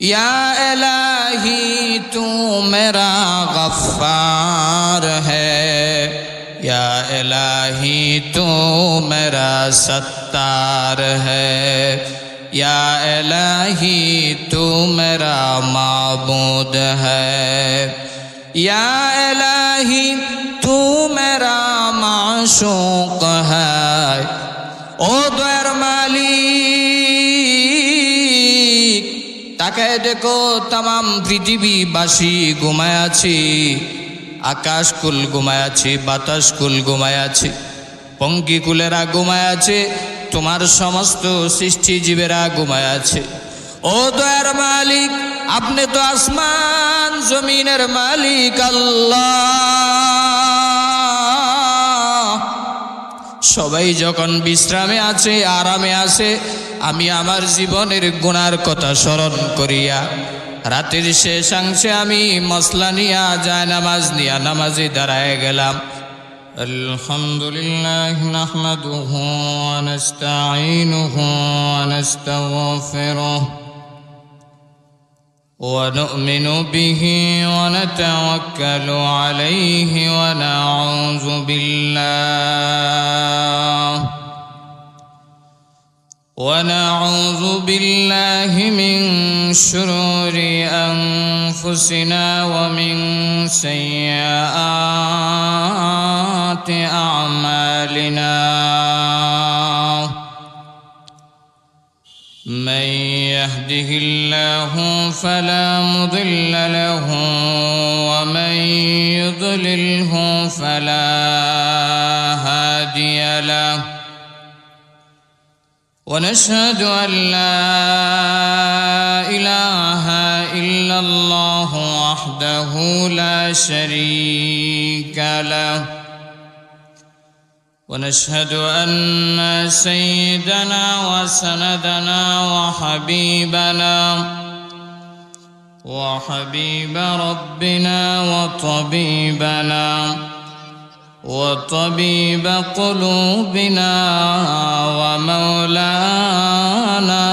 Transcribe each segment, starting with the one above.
या इलाही तू मेरा गफ्फार है, या इलाही तू मेरा सत्तार है, या इलाही तू मेरा माबूद है, या इलाही तू मेरा माशूक है। ओ द्वार मालिक, তাকায় দেখো तमाम পৃথিবীবাসী ঘুমায় আছে, আকাশ কুল ঘুমায় আছে, বাতাস কুল ঘুমায় আছে, পঙ্কিকুলেরা ঘুমায় আছে, তোমার সমস্ত সৃষ্টিজীবেরা ঘুমায় আছে। ও দয়ার মালিক, আপনি তো আসমান জমিনের মালিক আল্লাহ। সবাই যখন বিশ্রামে আছে, আরামে আছে, আমি আমার জীবনের গুনার কথা স্মরণ করিয়া রাতের শেষাংশে আমি মসলা নিয়া যায় নামাজ নিয়া নামাজে দাঁড়ায় গেলাম। আলহামদুলিল্লাহ নাহমাদুহু ওয়া নাস্তাঈনুহু ওয়া নাস্তাগফিরুহু ওয়া নু'মিনু বিহি ওয়া নাতাওয়াক্কালু আলাইহি ওয়া নাউযু بالله من شرور أنفسنا ومن سيئات أعمالنا، من يهده الله فلا مضل له ومن يضلله فلا هادي له، ونشهد أن لا إله إلا الله وحده لا شريك له، ونشهد أن سيدنا وسندنا وحبيب ربنا وطبيب قلوبنا ومولانا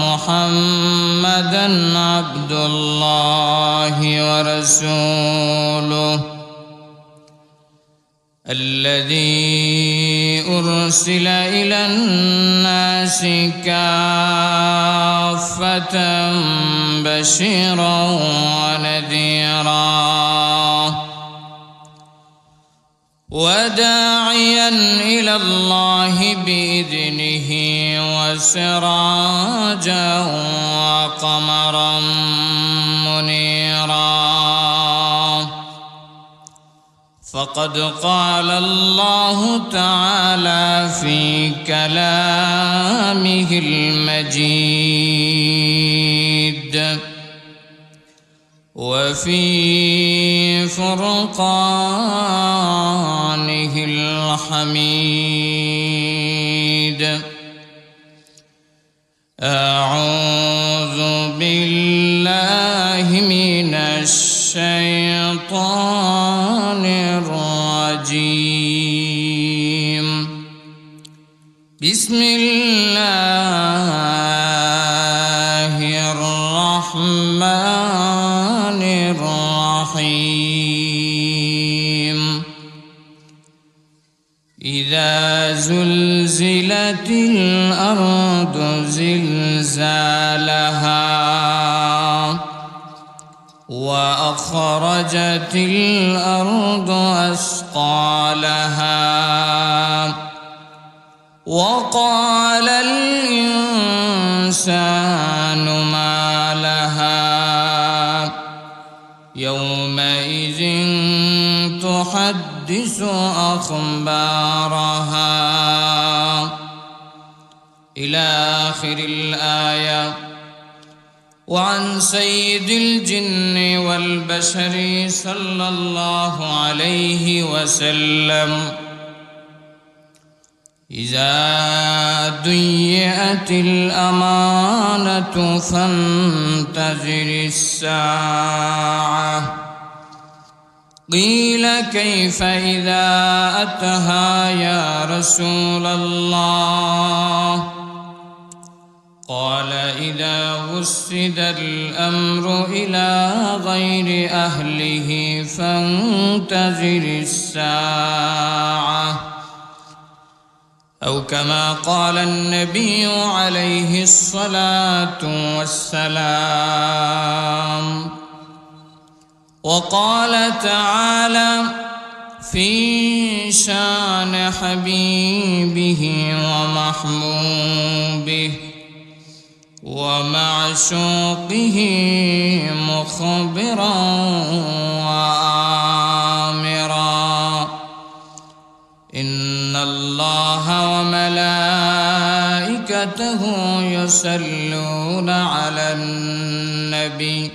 محمدا عبد الله ورسوله، الذي أرسل إلى الناس كافة بشيرا ونذيرا وداعيا إلى الله بإذنه وسراجا وقمرا منيرا، فقد قال الله تعالى في كلامه المجيد وفي فرقانه الحميد. أعوذ بالله من الشيطان الرجيم. بسم الله الرحمن الرحيم. إذا زلزلت الأرض زلزالها وأخرجت الأرض أثقالها وقال الإنسان ما لها يومئذ تحدث أخبارها إلى آخر الآية. وعن سيد الجن والبشر صلى الله عليه وسلم: إذا ضيعت الأمانة فانتظر الساعة. قيل: كيف إذا أتها يا رسول الله؟ قال إذا وسد الأمر إلى غير أهله فانتظر الساعة أو كما قال النبي عليه الصلاة والسلام. وقال تعالى في شان حبيبه ومحبوبه ومعشوقه مخبرا وآمرا إن الله وملائكته يصلون على النبي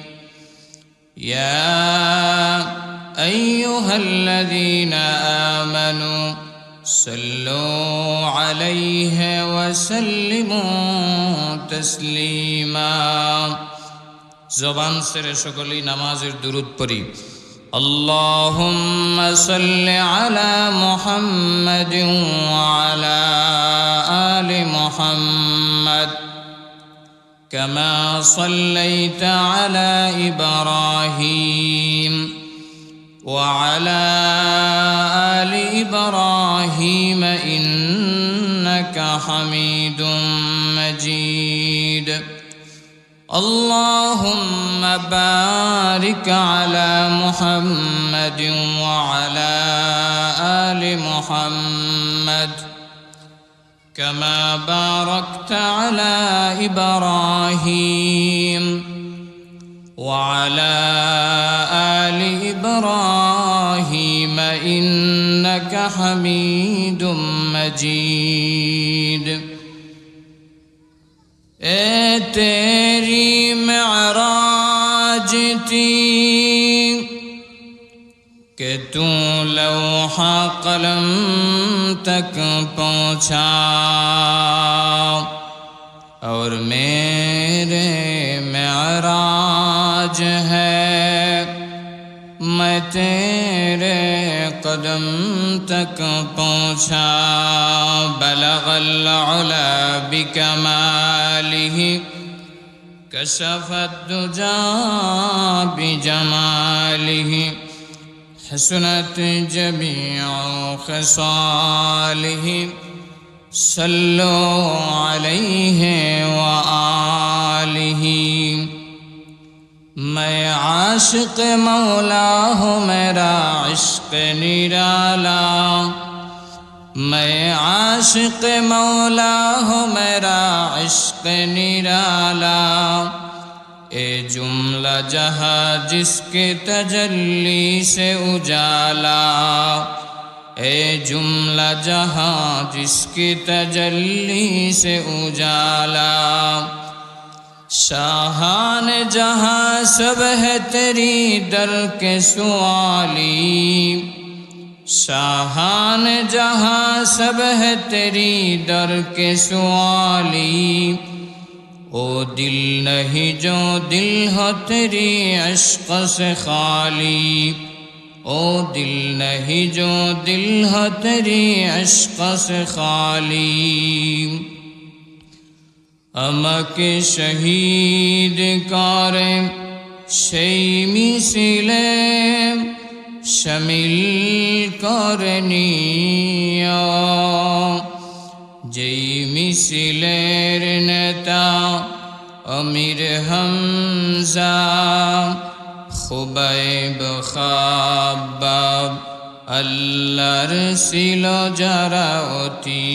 يا أيها الذين آمنوا صلوا عليه وسلموا تسليما. জবান ছেড়ে সকলেই নামাজের দুরূদ পড়ি। اللهم صل على محمد وعلى آل محمد كما صليت على إبراهيم وعلى آل إبراهيم إنك حميد مجيد. اللهم بارك على محمد وعلى آل محمد كما باركت على إبراهيم وعلى آل إبراهيم إنك حميد مجيد. اے تیری معراج تھی کہ تو لوح قلم تک پہنچا اور میرے معراج ہے میں تیرے قدم تک پہنچا. بلغ العلا بکمالہ کشف الدجا بجمالہ حسنت جمیع خصالہ صلوا علیہ وآلہ. میں عاشق مولا ہوں میرا عشق نرالا. میں عاشق مولا ہوں میرا عشق نرالا. اے جملہ جہاں جس کے تجلی سے اجالا. اے جملہ جہاں جس کی تجلی سے اجالا. شاہان جہاں سب ہے تیری در کے سوالی. شاہان جہاں سب ہے تیری در کے سوالی. او دل نہیں جو دل ہو تیری عشق سے خالی. او دل نہیں جو دل ہو تیری عشق سے خالی. আমাকে শহীদ করে সেই মিছিলে শামিল করে নিও. যেই মিছিলের নেতা আমির হামজা খুবাইব খাব্বাব আল্লাহর ছিল যারা অতি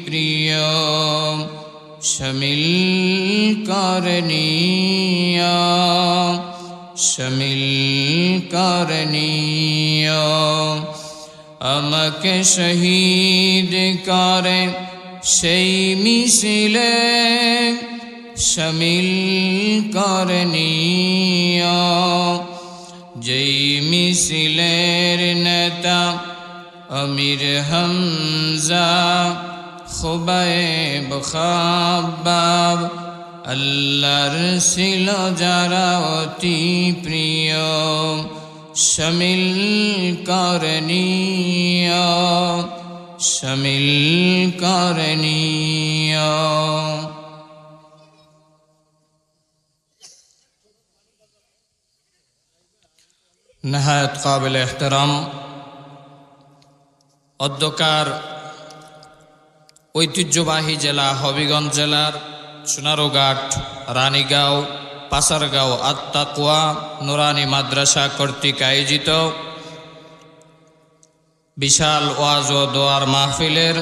প্রিয়. শামিল করে নিও শামিল করে নিও. আমাকে শহীদ করে সেই মিছিলে শামিল করে নিও. যেই মিছিলের নেতা আমির হামজা খুবাইব খাব্বাব আল্লাহর ছিল যারা অতি প্রিয়. শামিল করে নিও শামিল করে নিও. नहायत काबिल एहतराम অধ্যকার ঐতিহ্যবাহী জেলা হবিগঞ্জ জেলার সোনারোঘাট, রানীগাঁও, পাসারগাঁও আত-তাকওয়া নুরানি মাদ্রাসা কর্তৃক আয়োজিত বিশাল ওয়াজ ও দোয়ার মাহফিলের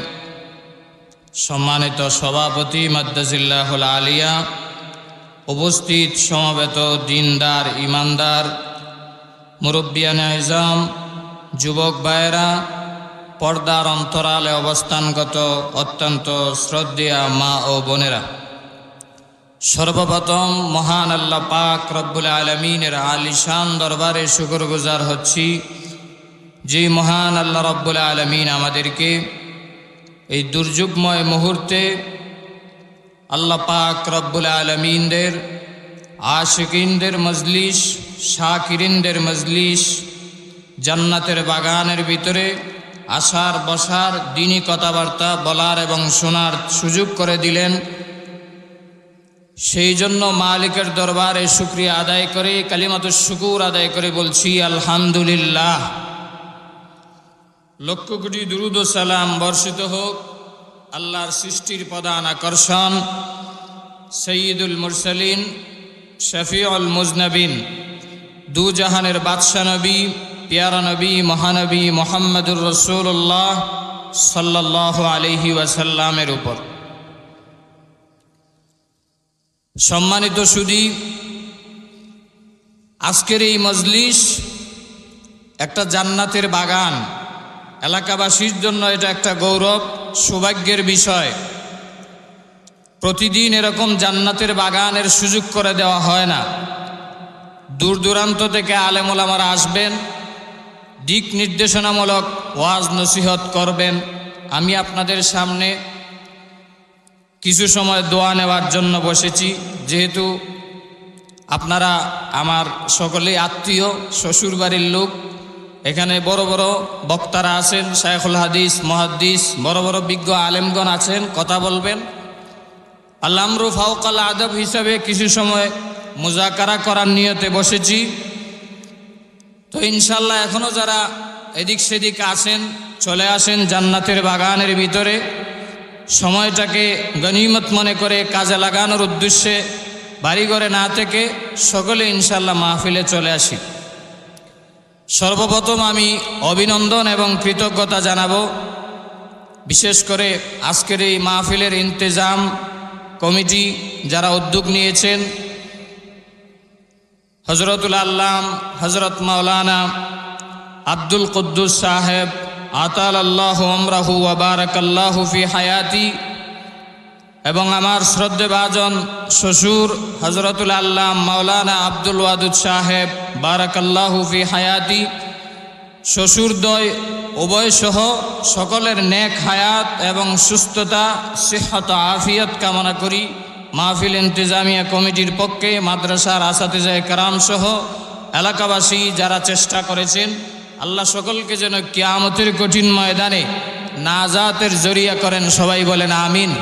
সম্মানিত সভাপতি মাদ্দাজিল্লাহুল আলিয়া, উপস্থিত সমবেত দিনদার ইমানদার মুরব্বিয়ানে আযম, যুবক ভাইয়েরা, পর্দার অন্তরালে অবস্থানগত অত্যন্ত শ্রদ্ধেয়া মা ও বোনেরা, সর্বপ্রথম মহান আল্লাহ পাক রব্বুল আলামিনের আলিশান দরবারে শুকরগুজার হচ্ছি, যে মহান আল্লাহ রব্বুল আলামিন আমাদেরকে এই দুর্যোগময় মুহূর্তে আল্লাহ পাক রব্বুল আলামিনদের আশিকিনদের মজলিস, শাকিরিনদের মজলিস, জান্নাতের বাগানের ভিতরে আসার বসার দ্বীনি কথাবার্তা বলার এবং শোনার সুযোগ করে দিলেন। সেই জন্য মালিকের দরবারে শুকরিয়া আদায় করে, কালিমাতুশ শুকুর আদায় করে বলছি আলহামদুলিল্লাহ। লক্ষ কোটি দুরুদ ও সালাম বর্ষিত হোক আল্লাহর সৃষ্টির প্রধান আকর্ষণ সৈয়দুল মুরসালিন, শফিউল মুজনবিন, দু জাহানের বাদশা নবী, প্যারা নবী, মহানবী মুহাম্মদুর রাসূলুল্লাহ সাল্লাল্লাহু আলাইহি ওয়াসাল্লামের উপর। সম্মানিত সুধী, আজকের এই মজলিস একটা জান্নাতের বাগান। এলাকাবাসীর জন্য এটা একটা গৌরব, সৌভাগ্যের বিষয়। প্রতিদিন এরকম জান্নাতের বাগানের সুযোগ করে দেওয়া হয় না। দূর দূরান্ত থেকে আলেম ওলামারা আসবেন, দিক নির্দেশনামূলক ওয়াজ নসিহত করবেন। আমি আপনাদের সামনে কিছু সময় দোয়া নেওয়ার জন্য বসেছি। যেহেতু আপনারা আমার সকলেই আত্মীয়, শ্বশুর বাড়ির লোক, এখানে বড় বড় বক্তারা আছেন, শায়খুল হাদিস, মুহাদ্দিস, বড় বড় বিজ্ঞ আলেমগণ আছেন, কথা বলবেন। আল আমরু ফাওকাল আদব হিসাবে কিছু সময় মুজাকারা করার নিয়তে বসেছি। তো ইনশাল্লাহ এখনও যারা এদিক সেদিক আসেন, চলে আসেন জান্নাতের বাগানের ভিতরে। সময়টাকে গনিমত মনে করে কাজে লাগানোর উদ্দেশ্যে বাড়িঘরে না থেকে সকলে ইনশাল্লাহ মাহফিলে চলে আসি। সর্বপ্রথম আমি অভিনন্দন এবং কৃতজ্ঞতা জানাবো বিশেষ করে আজকের এই মাহফিলের ইন্তেজাম কমিটি যারা উদ্যোগ নিয়েছেন, হজরতুল আল্লাম হজরত মাওলানা আব্দুল কুদ্দুস সাহেব আতাল আল্লাহু আমরাহু ওয়া বারাকাল্লাহু ফি হায়াতি, এবং আমার শ্রদ্ধেভাজন শ্বশুর হজরতুল আল্লাম মাওলানা আব্দুল ওয়াদুদ সাহেব বারাকাল্লাহু ফি হায়াতি, শ্বশুরদ্বয় উভয়সহ সকলের নেক হায়াত এবং সুস্থতা, সিহত আফিয়ত কামনা করি। মাহফিল ইন্তেজামিয়া কমিটির পক্ষে মাদ্রাসার আসাতিজায়ে কেরাম সহ এলাকাবাসী যারা চেষ্টা করেছেন, আল্লাহ সকলকে যেন কিয়ামতের কঠিন ময়দানে নাজাতের জরিয়া করেন। সবাই বলেন আমিন।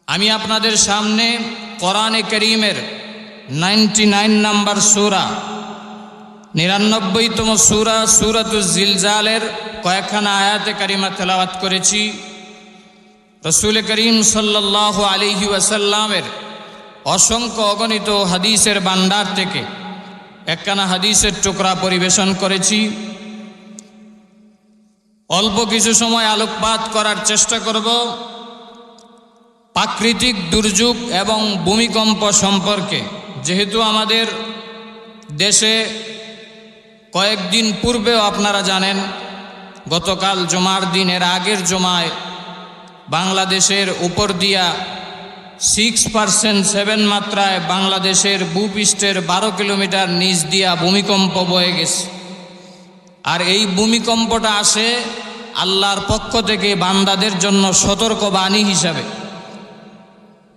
আমি আপনাদের সামনে কোরআনে কারীমের 99 নম্বর সূরা, 99তম সূরা সূরাতুজ জিলজালের কয়েকখানা আয়াতে কারিমা তেলাওয়াত করেছি। রাসূল করিম সাল্লাল্লাহু আলাইহি ওয়াসাল্লামের অসংখ্য অগণিত হাদিসের ভান্ডার থেকে একখানা হাদিসের টুকরা পরিবেশন করেছি। অল্প কিছু সময় আলোকপাত করার চেষ্টা করব প্রাকৃতিক দুর্যোগ এবং ভূমিকম্প সম্পর্কে। যেহেতু আমাদের দেশে কয়েকদিন পূর্বেও আপনারা জানেন, গতকাল জুমার দিনের আগের জুমায় বাংলাদেশের উপর দিয়া 6.7 মাত্রায় বাংলাদেশের ভূপৃষ্ঠের 12 কিলোমিটার নিচ দিয়া ভূমিকম্প বয়ে গেছে। আর এই ভূমিকম্পটা আসে আল্লাহর পক্ষ থেকে বান্দাদের জন্য সতর্কবাণী হিসাবে।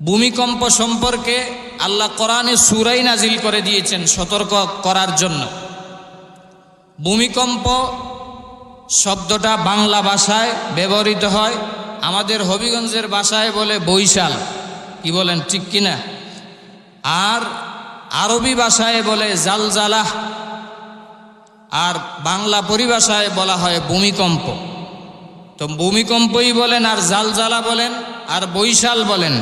ভূমিকম্প সম্পর্কে আল্লাহ কোরআনে সূরাই নাজিল করে দিয়েছেন সতর্ক করার জন্য। ভূমিকম্প শব্দটা বাংলা ভাষায় ব্যবহৃত হয়, আমাদের হবিগঞ্জের ভাষায় বলে বৈশাল। কি বলেন, ঠিক কিনা? আর আরবি ভাষায় বলে জালজালাহ, আর বাংলা পরিভাষায় বলা হয় ভূমিকম্প। তো ভূমিকম্পই বলেন আর জালজালা বলেন আর বৈশাল বলেন,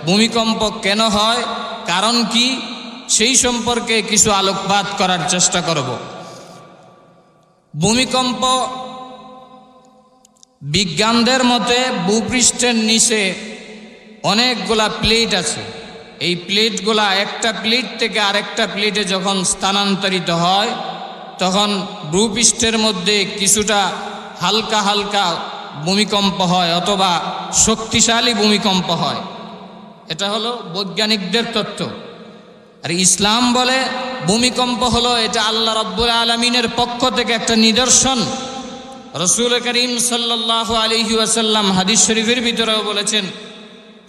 ভূমিকম্প কেন হয়, কারণ কি, সেই সম্পর্কে কিছু আলোকপাত করার চেষ্টা করব। ভূমিকম্প বিজ্ঞানদের মতে ভূপৃষ্ঠের নিচে অনেকগুলা প্লেট আছে। এই প্লেটগুলা একটা প্লেট থেকে আরেকটা প্লেটে যখন স্থানান্তরিত হয় তখন ভূপৃষ্ঠের মধ্যে কিছুটা হালকা হালকা ভূমিকম্প হয় অথবা শক্তিশালী ভূমিকম্প হয়। এটা হলো বৈজ্ঞানিকদের তত্ত্ব। আর ইসলাম বলে ভূমিকম্প হলো এটা আল্লাহ রাব্বুল আলামিনের পক্ষ থেকে একটা নিদর্শন। রাসূল করিম সাল্লাল্লাহু আলাইহি ওয়াসাল্লাম হাদিস শরীফের ভিতরেও বলেছেন,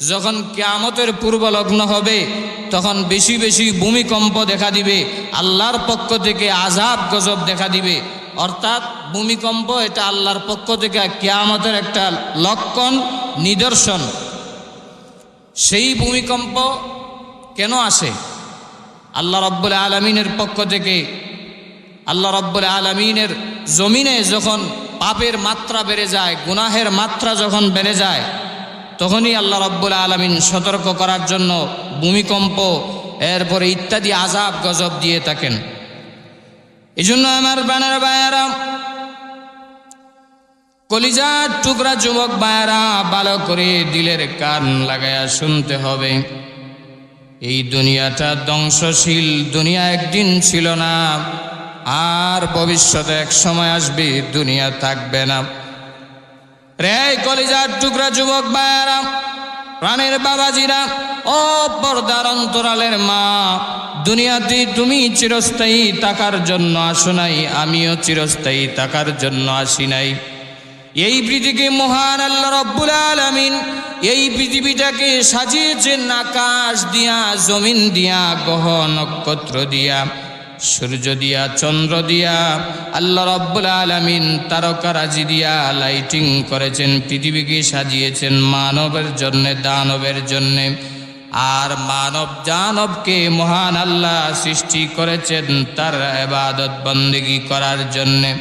যখন কিয়ামতের পূর্ব লগ্ন হবে তখন বেশি বেশি ভূমিকম্প দেখা দিবে, আল্লাহর পক্ষ থেকে আযাব গজব দেখা দিবে। অর্থাৎ ভূমিকম্প এটা আল্লাহর পক্ষ থেকে কিয়ামতের একটা লক্ষণ, নিদর্শন। সেই ভূমিকম্প কেন আসে? আল্লাহ রাব্বুল আলামিনের পক্ষ থেকে। আল্লাহ রাব্বুল আলামিনের জমিনে যখন পাপের মাত্রা বেড়ে যায়, গুনাহের মাত্রা যখন বেড়ে যায়, তখনই আল্লাহ রাব্বুল আলামিন সতর্ক করার জন্য ভূমিকম্প এরপরে ইত্যাদি আযাব গজব দিয়ে থাকেন। এই জন্য আমার প্রাণের ভাইয়েরা, কলিজার টুকরা যুবক ভাইয়েরা, ভালো করে দিলের কান লাগায়া শুনতে হবে। এই দুনিয়াটা ধ্বংসশীল দুনিয়া, একদিন ছিল না, আর ভবিষ্যতে এক সময় আসবে দুনিয়া থাকবে না। রে কলিজার টুকরা যুবক ভাইয়েরা, প্রাণের বাবাজিরা, ও পর্দার অন্তরালের মা, দুনিয়াতে তুমি চিরস্থায়ী থাকার জন্য আসো নাই, আমিও চিরস্থায়ী থাকার জন্য আসি নাই। এই পৃথিবীকে মহান আল্লাহ রাব্বুল আলামিন এই পৃথিবীটাকে সাজিয়েছেন আকাশ দিয়া, জমিন দিয়া, গ্রহ নক্ষত্র দিয়া, সূর্য দিয়া, চন্দ্র দিয়া, আল্লাহ রাব্বুল আলামিন তারকারাজি দিয়া লাইটিং করেছেন, পৃথিবীকে সাজিয়েছেন মানবের জন্যে, দানবের জন্যে। আর মানব দানবকে মহান আল্লাহ সৃষ্টি করেছেন তার ইবাদত বন্দেগী করার জন্যে।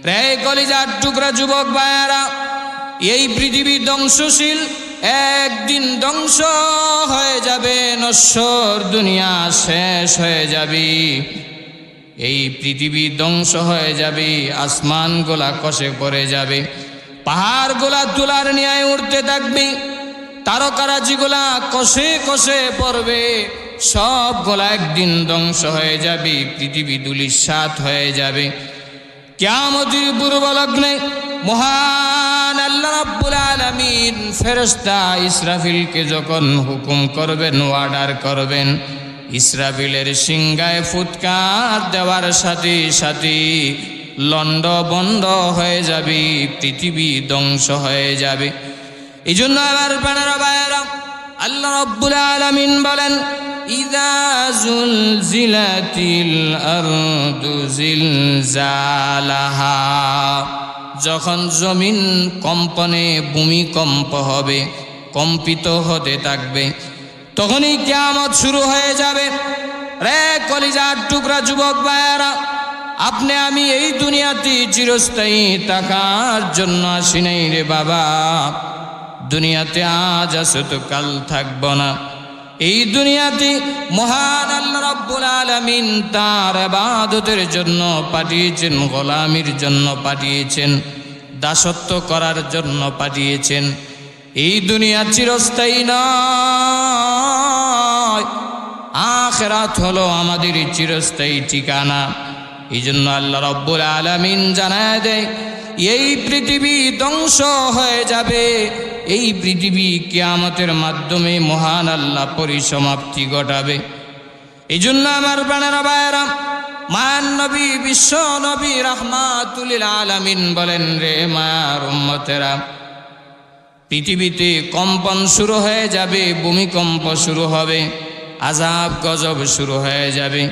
রে কলিজার টুকরা যুবক ভাইয়েরা, এই পৃথিবী ধ্বংসশীল, একদিন ধ্বংস হয়ে যাবে, নশ্বর দুনিয়া শেষ হয়ে যাবে। এই পৃথিবী ধ্বংস হয়ে যাবে, আসমানগুলা কষে পড়ে যাবে, পাহাড়গুলা তুলার ন্যায় উঠতে থাকবে, তারকারাজিগুলা কষে কষে পড়বে, সবগুলা একদিন ধ্বংস হয়ে যাবে, পৃথিবী ধূলিসাৎ হয়ে যাবে। কিয়ামতের পূর্ব লগ্নে মহান আল্লাহ রাব্বুল আলামিন ফেরেশতা ইসরাফিলকে যখন হুকুম করবেন, অর্ডার করবেন, ইসরাফিলের সিংহায় ফুৎকার দেওয়ার সাথে সাথে লন্ড বন্ধ হয়ে যাবে, পৃথিবী ধ্বংস হয়ে যাবে। এই জন্য আমার প্রাণেরা ভাইয়েরা, আল্লাহ রাব্বুল আলামিন বলেন, ইযা জুলজিলাতিল আরদু জিলজালাহা, যখন জমিন কম্পনে ভূমিকম্প হবে, কম্পিত হতে থাকবে, তখনই কিয়ামত শুরু হয়ে যাবে। রে কলিজার টুকরা যুবক ভাইয়েরা, আপনি আমি এই দুনিয়াতে চিরস্থায়ী থাকার জন্য আসি নাই রে বাবা। দুনিয়াতে আজ আছে তো কাল থাকবো না। এই দুনিয়াতে মহান আল্লাহ রাব্বুল আলামিন তার ইবাদতের জন্য পাঠিয়েছেন, গোলামির জন্য পাঠিয়েছেন, দাসত্ব করার জন্য পাঠিয়েছেন। এই দুনিয়া চিরস্থায়ী নয়, আখিরাত হলো আমাদের চিরস্থায়ী ঠিকানা। এই জন্য আল্লাহ রাব্বুল আলামিন জানায় দেয়, এই পৃথিবী ধ্বংস হয়ে যাবে, এই পৃথিবী কিয়ামতের মাধ্যমে মহান আল্লাহ পরিসমাপ্তি ঘটাবে। এই জন্য আমার প্রাণেরা ভাইয়েরা, মান নবী, বিশ্ব নবী রাহমাতুল লিল আলামিন বলেন, রে মার উম্মতেরা, পৃথিবীতে কম্পন শুরু হয়ে যাবে, ভূমিকম্প শুরু হবে, আযাব গজব শুরু হয়ে যাবে।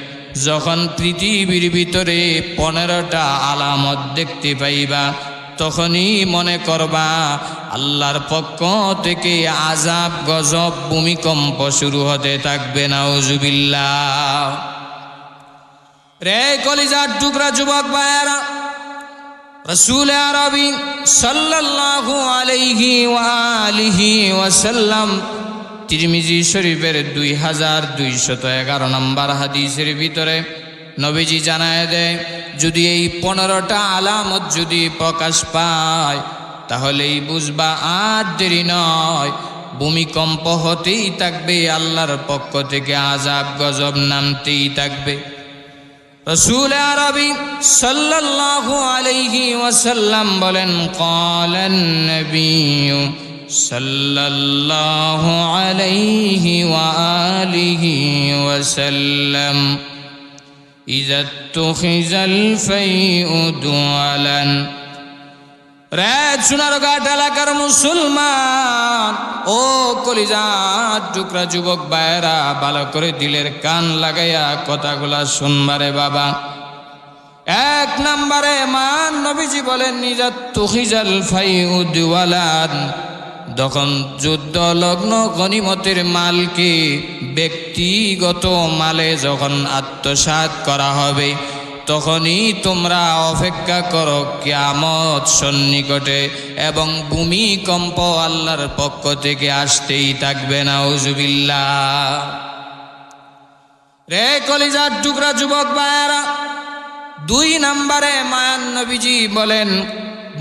যখন পৃথিবীর ভিতরে 15টা আলামত দেখতে পাইবা, তখনই মনে করবা আল্লাহর পক্ষ থেকে আযাব গজব ভূমিকম্প শুরু হতে থাকবে। নাউজুবিল্লাহ। রে কলিজার টুকরা যুবক ভাইয়েরা, রাসূল আরবি সাল্লাল্লাহু আলাইহি ওয়া আলিহি ওয়াসাল্লাম তিরমিজি শরীফের 2211 নম্বর হাদিসের ভিতরে নবীজি জানায় দেয়, যদি এই 15টা আলামত যদি প্রকাশ পায় তাহলেই বুঝবা আর দেরি নয়, ভূমিকম্প হতেই থাকবে, আল্লাহর পক্ষ থেকে আযাব গজব নামতেই থাকবে। রাসূল আরবি সাল্লাল্লাহু আলাইহি ওয়াসাল্লাম বলেন, ক্বালান নবিয়্যু সাল্লাল্লাহু আলাইহি ওয়া আলিহি ওয়াসাল্লাম, ইযা তুখিজাল ফাইউ দুআলান। রাত সোনারঘাট এলাকার মুসলমান ও কলিজার টুকরা যুবক ভাইয়েরা, ভালো করে দিলের কান লাগাইয়া কথাগুলা শুনবারে বাবা। 1 নম্বরে মান নবীজি বলেন, ইযা তুখিজাল ফাইউ দুআলান, যখন যুদ্ধ লগ্ন গনিমতের মালকে ব্যক্তিগত মালে যখন আত্মসাৎ করা হবে, তখনই তোমরা অপেক্ষা করো কিয়ামত সন্নিকটে এবং ভূমিকম্প আল্লাহর পক্ষ থেকে আসতেই থাকবে। নাউজুবিল্লাহ। রে কলিজার টুকরা যুবক ভাইয়েরা, 2 নম্বরে মায়ান নবীজি বলেন,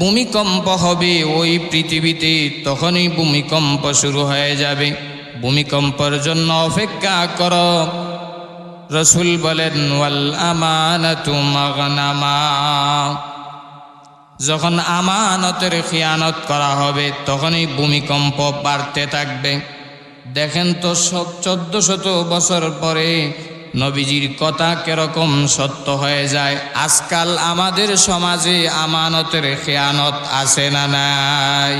ভূমিকম্প হবে ওই পৃথিবীতে, তখনই ভূমিকম্প শুরু হয়ে যাবে, ভূমিকম্পের জন্য অপেক্ষা করো। রাসূল বলেন, ওয়াল আমানাতু মাগনামা, যখন আমানতের খিয়ানত করা হবে তখনই ভূমিকম্প বাড়তে থাকবে। দেখেন তো 1400 বছর পরে নবীজির কথা কিরকম সত্য হয়ে যায়। আজকাল আমাদের সমাজে আমানতের খেয়ানত আছে না নাই?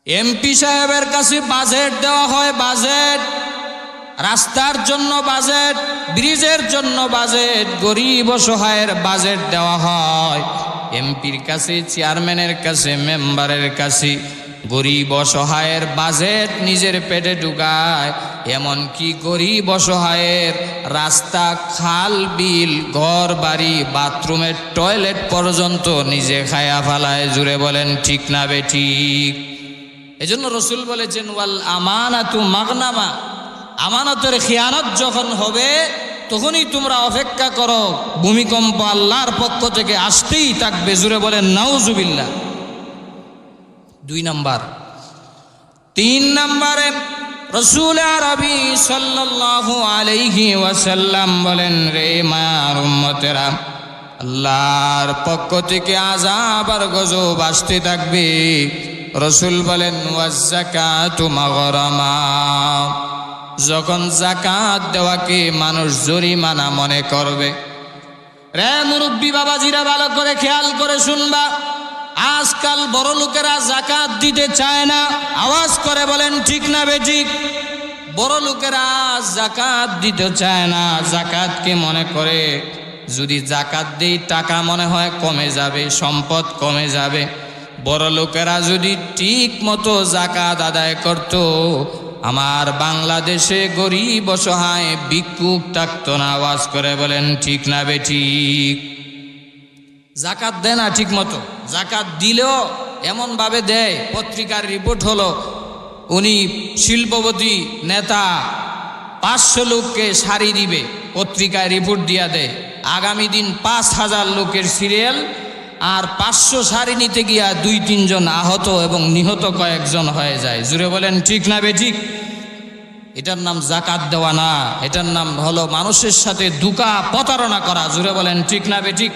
এমপি সাহেবের কাছে বাজেট দেওয়া হয়, বাজেট, রাস্তার জন্য বাজেট, ব্রিজের জন্য বাজেট, গরিব অসহায়ের বাজেট দেওয়া হয়। এমপির কাছে, চেয়ারম্যানের কাছে, মেম্বারের কাছে গরিব অসহায়ের বাজেট নিজের পেটে ঢুকায়। এমনকি গরিব অসহায়ের রাস্তা, খাল, বিল, ঘর বাড়ি, বাথরুমের টয়লেট পর্যন্ত নিজে খায়া ফেলায়। জুড়ে বলেন ঠিক না বেঠিক? এজন্য রাসূল বলেছেন, ওয়াল আমানাতু মাগনামা, আমানতের খিয়ানত যখন হবে তখনই তোমরা অপেক্ষা করো, ভূমিকম্প আল্লাহর পক্ষ থেকে আসতেই থাকবে। জুড়ে বলেন নাউজুবিল্লাহ। 2 নাম্বার। 3 নম্বরে রাসূল আরবি সাল্লাল্লাহু আলাইহি ওয়াসাল্লাম বলেন, রে মায়ার উম্মতেরা, আল্লাহর পক্ষ থেকে আযাব আর গজব আসতে থাকবে। রাসূল বলেন, ওয়াজ যাকাতু মাগরামা, যখন যাকাত দেওয়াকে মানুষ জরিমানা মনে করবে। রে মুরব্বী বাবাজিরা, ভালো করে খেয়াল করে শুনবা, আজকাল বড় লোকেরা যাকাত দিতে চায় না। আওয়াজ করে বলেন ঠিক না বেঠিক? বড় লোকেরা যাকাত দিতে চায় না। যাকাতকে মনে করে যদি যাকাত দেই টাকা মনে হয় কমে যাবে, সম্পদ কমে যাবে। বড় লোকেরা যদি ঠিক মতো যাকাত আদায় করত, আমার বাংলাদেশে গরিব অসহায় ভিক্ষুক থাকতো না। আওয়াজ করে বলেন ঠিক না বেঠিক? যাকাত দেয় না ঠিক মতো। যাকাত দিলেও এমনভাবে দেয়, পত্রিকার রিপোর্ট হলো উনি শিল্পপতি নেতা 500 লোককে শাড়ি দিবে, পত্রিকায় রিপোর্ট দিয়া দেয়। আগামী দিন 5000 লোকের সিরিয়াল, আর 500 শাড়ি নিতে গিয়া 2-3 জন আহত এবং নিহত কয়েকজন হয়ে যায়। জুড়ে বলেন ঠিক না বেঠিক? এটার নাম যাকাত দেওয়া না, এটার নাম হলো মানুষের সাথে ধোঁকা, প্রতারণা করা। জুড়ে বলেন ঠিক না বেঠিক?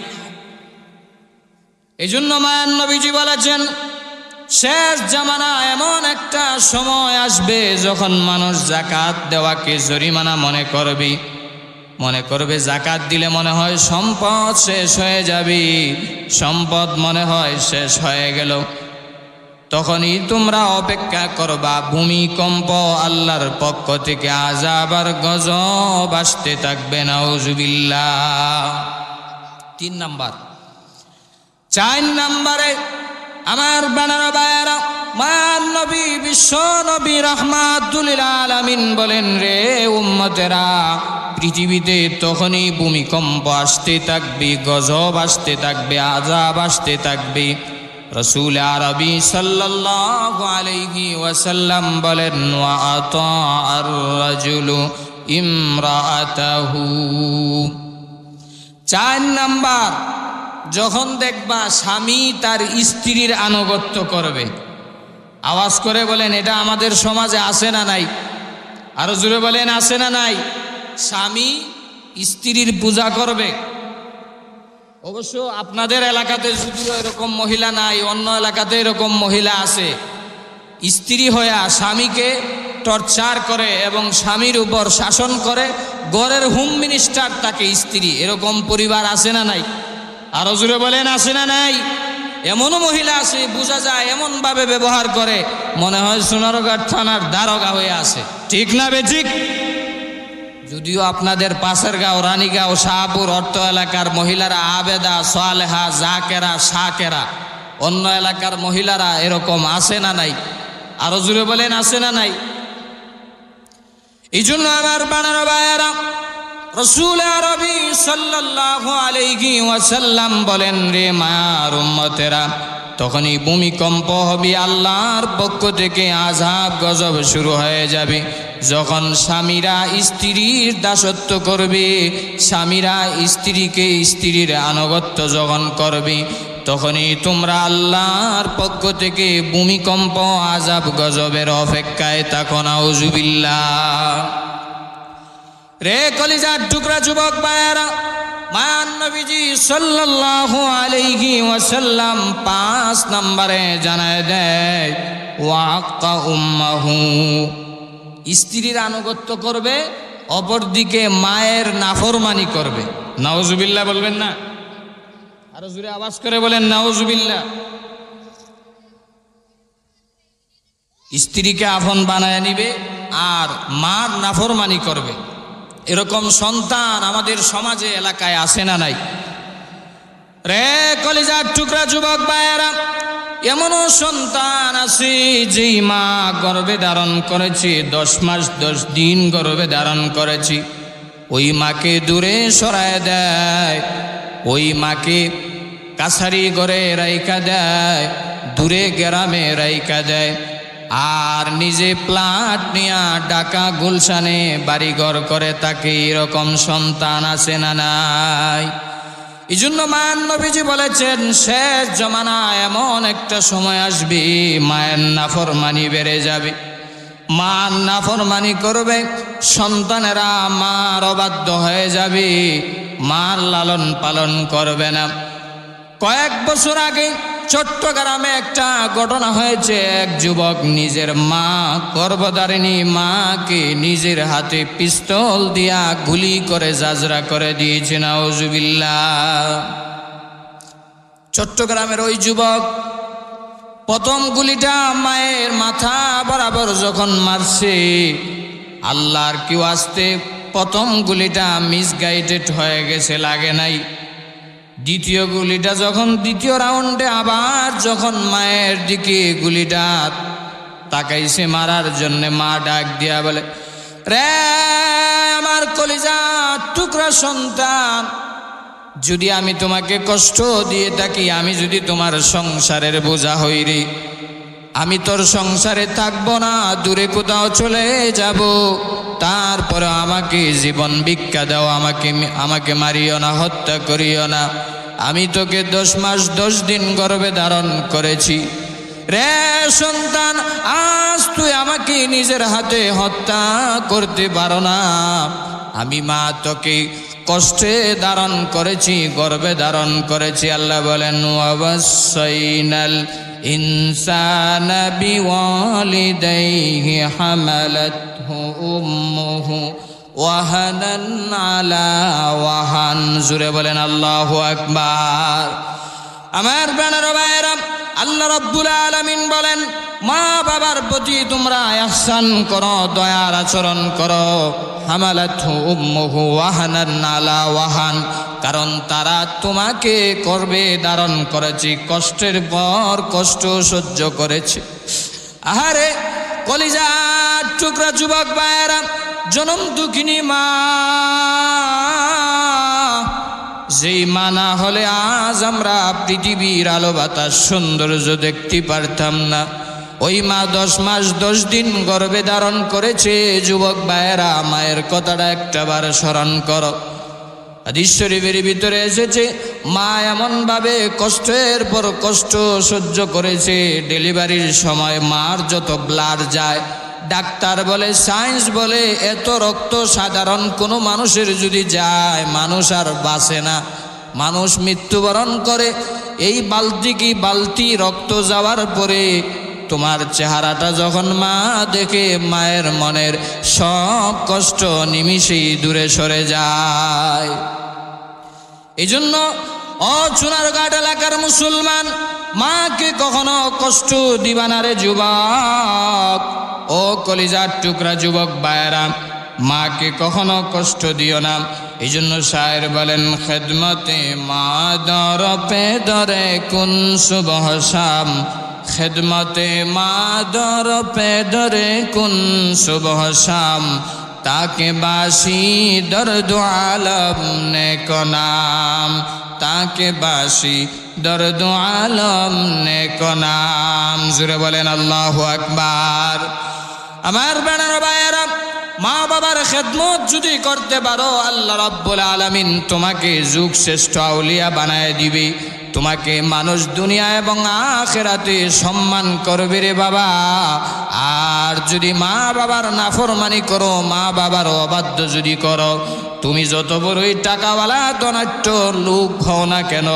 এই জন্য মায়ান নবীজি বলেছেন, শেষ জামানা এমন একটা সময় আসবে যখন মানুষ যাকাত দেওয়াকে জরিমানা মনে করবে যাকাত দিলে মনে হয় সম্পদ শেষ হয়ে যাবে, সম্পদ মনে হয় শেষ হয়ে গেল। তখনই তোমরা অপেক্ষা করবা, ভূমিকম্প আল্লাহর পক্ষ থেকে আযাব আর গজব আসতে থাকবে। নাউজুবিল্লাহ। 3 নাম্বার, 4 নম্বরে আমার বানার ভাইয়েরা, মায়ার নবী বিশ্ব নবী রাহমাতুল লিল আলামিন বলেন, রে উম্মতেরা, পৃথিবীতে তখনই ভূমিকম্প আসতে থাকবে, গজব আসতে থাকবে, আযাব আসতে থাকবে। রাসূল আরবি সাল্লাল্লাহু আলাইহি ওয়াসাল্লাম বলেন, ওয়া আতাআর রাজুলু ইমরাআতাহু। 4 নাম্বার, যখন দেখবা স্বামী তার স্ত্রীর আনুগত্য করবে। আওয়াজ করে বলেন, এটা আমাদের সমাজে আছে না নাই? আরো জোরে বলেন, আছে না নাই? স্বামী স্ত্রীর পূজা করবে। অবশ্য আপনাদের এলাকাতে যদিও এরকম মহিলা নাই, অন্য এলাকাতে এরকম মহিলা আছে। স্ত্রী হইয়া স্বামীকে টর্চার করে এবং স্বামীর উপর শাসন করে, ঘরের হোম মিনিস্টার তাকে স্ত্রী। এরকম পরিবার আছে না নাই? আরো জোরে বলেন, আছে না নাই? এমনও মহিলা আছে, বোঝা যায় এমন ভাবে ব্যবহার করে মনে হয় সোনারগাঁও থানার দারোগা হয়ে আছে। ঠিক না বেঠিক? যদিও আপনাদের পাশের গাঁও, রানীগাঁও, শাহপুর অর্থ এলাকার মহিলারা আবেদা, সালেহা, জাকেরা, শাকেরা, অন্য এলাকার মহিলারা এরকম আছে না নাই? আরো জোরে বলেন, আছে না নাই? এই জন্য আমার বানানো ভাইয়েরা, রাসূল আরবি সাল্লাল্লাহু আলাইহি ওয়াসাল্লাম বলেন, রে মায়ার উম্মতেরা, তখনই ভূমিকম্প হবে, আল্লাহর পক্ষ থেকে আযাব গজব শুরু হয়ে যাবে। যখন স্বামীরা স্ত্রীর দাসত্ব করবে, স্বামীরা স্ত্রীকে স্ত্রীর আনুগত্য যখন করবে, তখনই তোমরা আল্লাহর পক্ষ থেকে ভূমিকম্প আযাব গজবের অপেক্ষায় থাকো। নাউজুবিল্লাহ। রে কলিজার টুকরা যুবক ভাইয়েরা, মায়ার নবীজি সাল্লাল্লাহু আলাইহি ওয়াসাল্লাম 5 নম্বরে জানায় দেয়, ওয়াক্তা উম্মাহু, স্ত্রীর আনুগত্য করবে, অপরদিকে মায়ের নাফরমানি করবে। নাউজুবিল্লাহ বলবেন না? আরো জোরে আওয়াজ করে বলেন, নাউজুবিল্লাহ। স্ত্রীকে আপন বানায় নিবে আর মার নাফরমানি করবে। এরকম সন্তান আমাদের সমাজে এলাকায় আছে না নাই? রে কলিজার টুকরা যুবক ভাইয়েরা, এমনও সন্তান আছে যেই মা গর্ভে ধারণ করেছে, 10 মাস 10 দিন গর্ভে ধারণ করেছি, ওই মাকে দূরে সরায় দেয়, ওই মাকে কাছারি ঘরে রাইখা দেয়, দূরে গ্রামে রাইখা দেয়, আর নিজে প্লাট নিয়া ঢাকা গুলশানে বাড়িঘর করে থাকে। এরকম সন্তান আছে না নাই? এই জন্য মায়ার নবীজি বলেছেন, শেষ জমানায় এমন একটা সময় আসবে, মায়ের নাফরমানি বেড়ে যাবে, মার নাফরমানি করবে, সন্তানেরা মার অবাধ্য হয়ে যাবে, মার লালন পালন করবে না। কয়েক বছর আগে চট্টগ্রামে একটা ঘটনা হয়েছে। এক যুবক নিজের মা, গর্ভধারিণী মাকে নিজের হাতে পিস্তল দিয়া গুলি করে জাজরা করে দিয়েছে। নাউজুবিল্লাহ। চট্টগ্রামের ওই যুবক প্রথম গুলিটা মায়ের মাথা বরাবর যখন মারছে, আল্লাহর কি ওয়াস্তে প্রথম গুলিটা মিসগাইডেড হয়ে গেছে, লাগে নাই। দ্বিতীয় গুলিটা যখন, দ্বিতীয় রাউন্ডে আবার যখন মায়ের দিকে গুলিটা তাকাইছে মারার জন্য, মা ডাক দিয়া বলে, রে আমার কলিজা টুকরা সন্তান, যদি আমি তোমাকে কষ্ট দিয়ে থাকি, আমি যদি তোমার সংসারের বোঝা হই রে, আমি তোর সংসারে থাকবো না, দূরে কোথাও চলে যাব, তারপরে আমাকে জীবন ভিক্ষা দাও, আমাকে মারিও না, হত্যা করিও না। আমি তোকে 10 মাস 10 দিন গর্ভে ধারণ করেছি। রে সন্তান, আজ তুই আমাকে নিজের হাতে হত্যা করতে পারো না। আমি মা তোকে কষ্টে ধারণ করেছি, গর্ভে ধারণ করেছি। আল্লাহ বলেন, ওয়াসাইনাল ইনসানা বিওয়ালিদাইহি হামালাতহু উম্মুহু ওয়াহানান আলা ওয়াহান। জুড়ে বলেন আল্লাহু আকবার। আমার বানার ভাইরা, আল্লাহ রাব্বুল আলামিন বলেন, মা বাবার প্রতি তোমরা ইহসান করো, দয়ার আচরণ করো। হামালাতহু উম্মুহু ওয়াহানান আলা ওয়াহান, কারণ তারা তোমাকে গর্ভে ধারণ করেছে, কষ্টের পর কষ্ট সহ্য করেছে। আহারে কলিজার টুকরা যুবক ভাইয়েরা, জনম দুঃখিনী মা, যেই মা না হলে আজ আমরা পৃথিবীর আলো বাতাস সৌন্দর্য দেখতে পারতাম না। ওই মা 10 মাস 10 দিন গর্ভে ধারণ করেছে। যুবক ভাইয়েরা, মায়ের কথাটা একটাবার স্মরণ করো। হাদিস শরীফের ভিতরে এসেছে, মা এমনভাবে কষ্টের পর কষ্ট সহ্য করেছে, ডেলিভারির সময় মার যত ব্লাড যায়, ডাক্তার বলে, সায়েন্স বলে, এত রক্ত সাধারণ কোনো মানুষের যদি যায়, মানুষ আর বাঁচে না, মানুষ মৃত্যুবরণ করে। এই বালতি রক্ত যাওয়ার পরে তোমার চেহারাটা যখন মা দেখে, মায়ের মনের সব কষ্ট নিমিষেই দূরে সরে যায়। এই জন্য চুনারঘাট এলাকার মুসলমান, মাকে কখনো কষ্ট দিবা না রে যুবক। ও কলিজার টুকরা যুবক ভাইয়েরা, মাকে কখনো কষ্ট দিও না। এই জন্য শায়ের বলেন, খেদমতে মা দর পে দরে কুন সুবহ শাম, খেদমতে মা দর পে দরে কুন সুবহ শাম, তাকে বাসি দর্দ আলম নেক নাম, তাকে বাসি দর্দ আলম নেক নাম। জুড়ে বলেন আল্লাহু আকবার। আমার বেনার ভাইয়েরা, মা বাবার খেদমত যদি করতে পারো, আল্লাহ রাব্বুল আলামিন তোমাকে যুগ শ্রেষ্ঠ আউলিয়া বানায় দিবে। তোমাকে মানুষ দুনিয়া এবং আখিরাতে সম্মান করবে রে বাবা। আর যদি মা বাবার নাফরমানি করো, মা বাবার অবাধ্য যদি করো, তুমি যত বড়ই টাকাওয়ালা ধনাঢ্য লোক হও না কেন,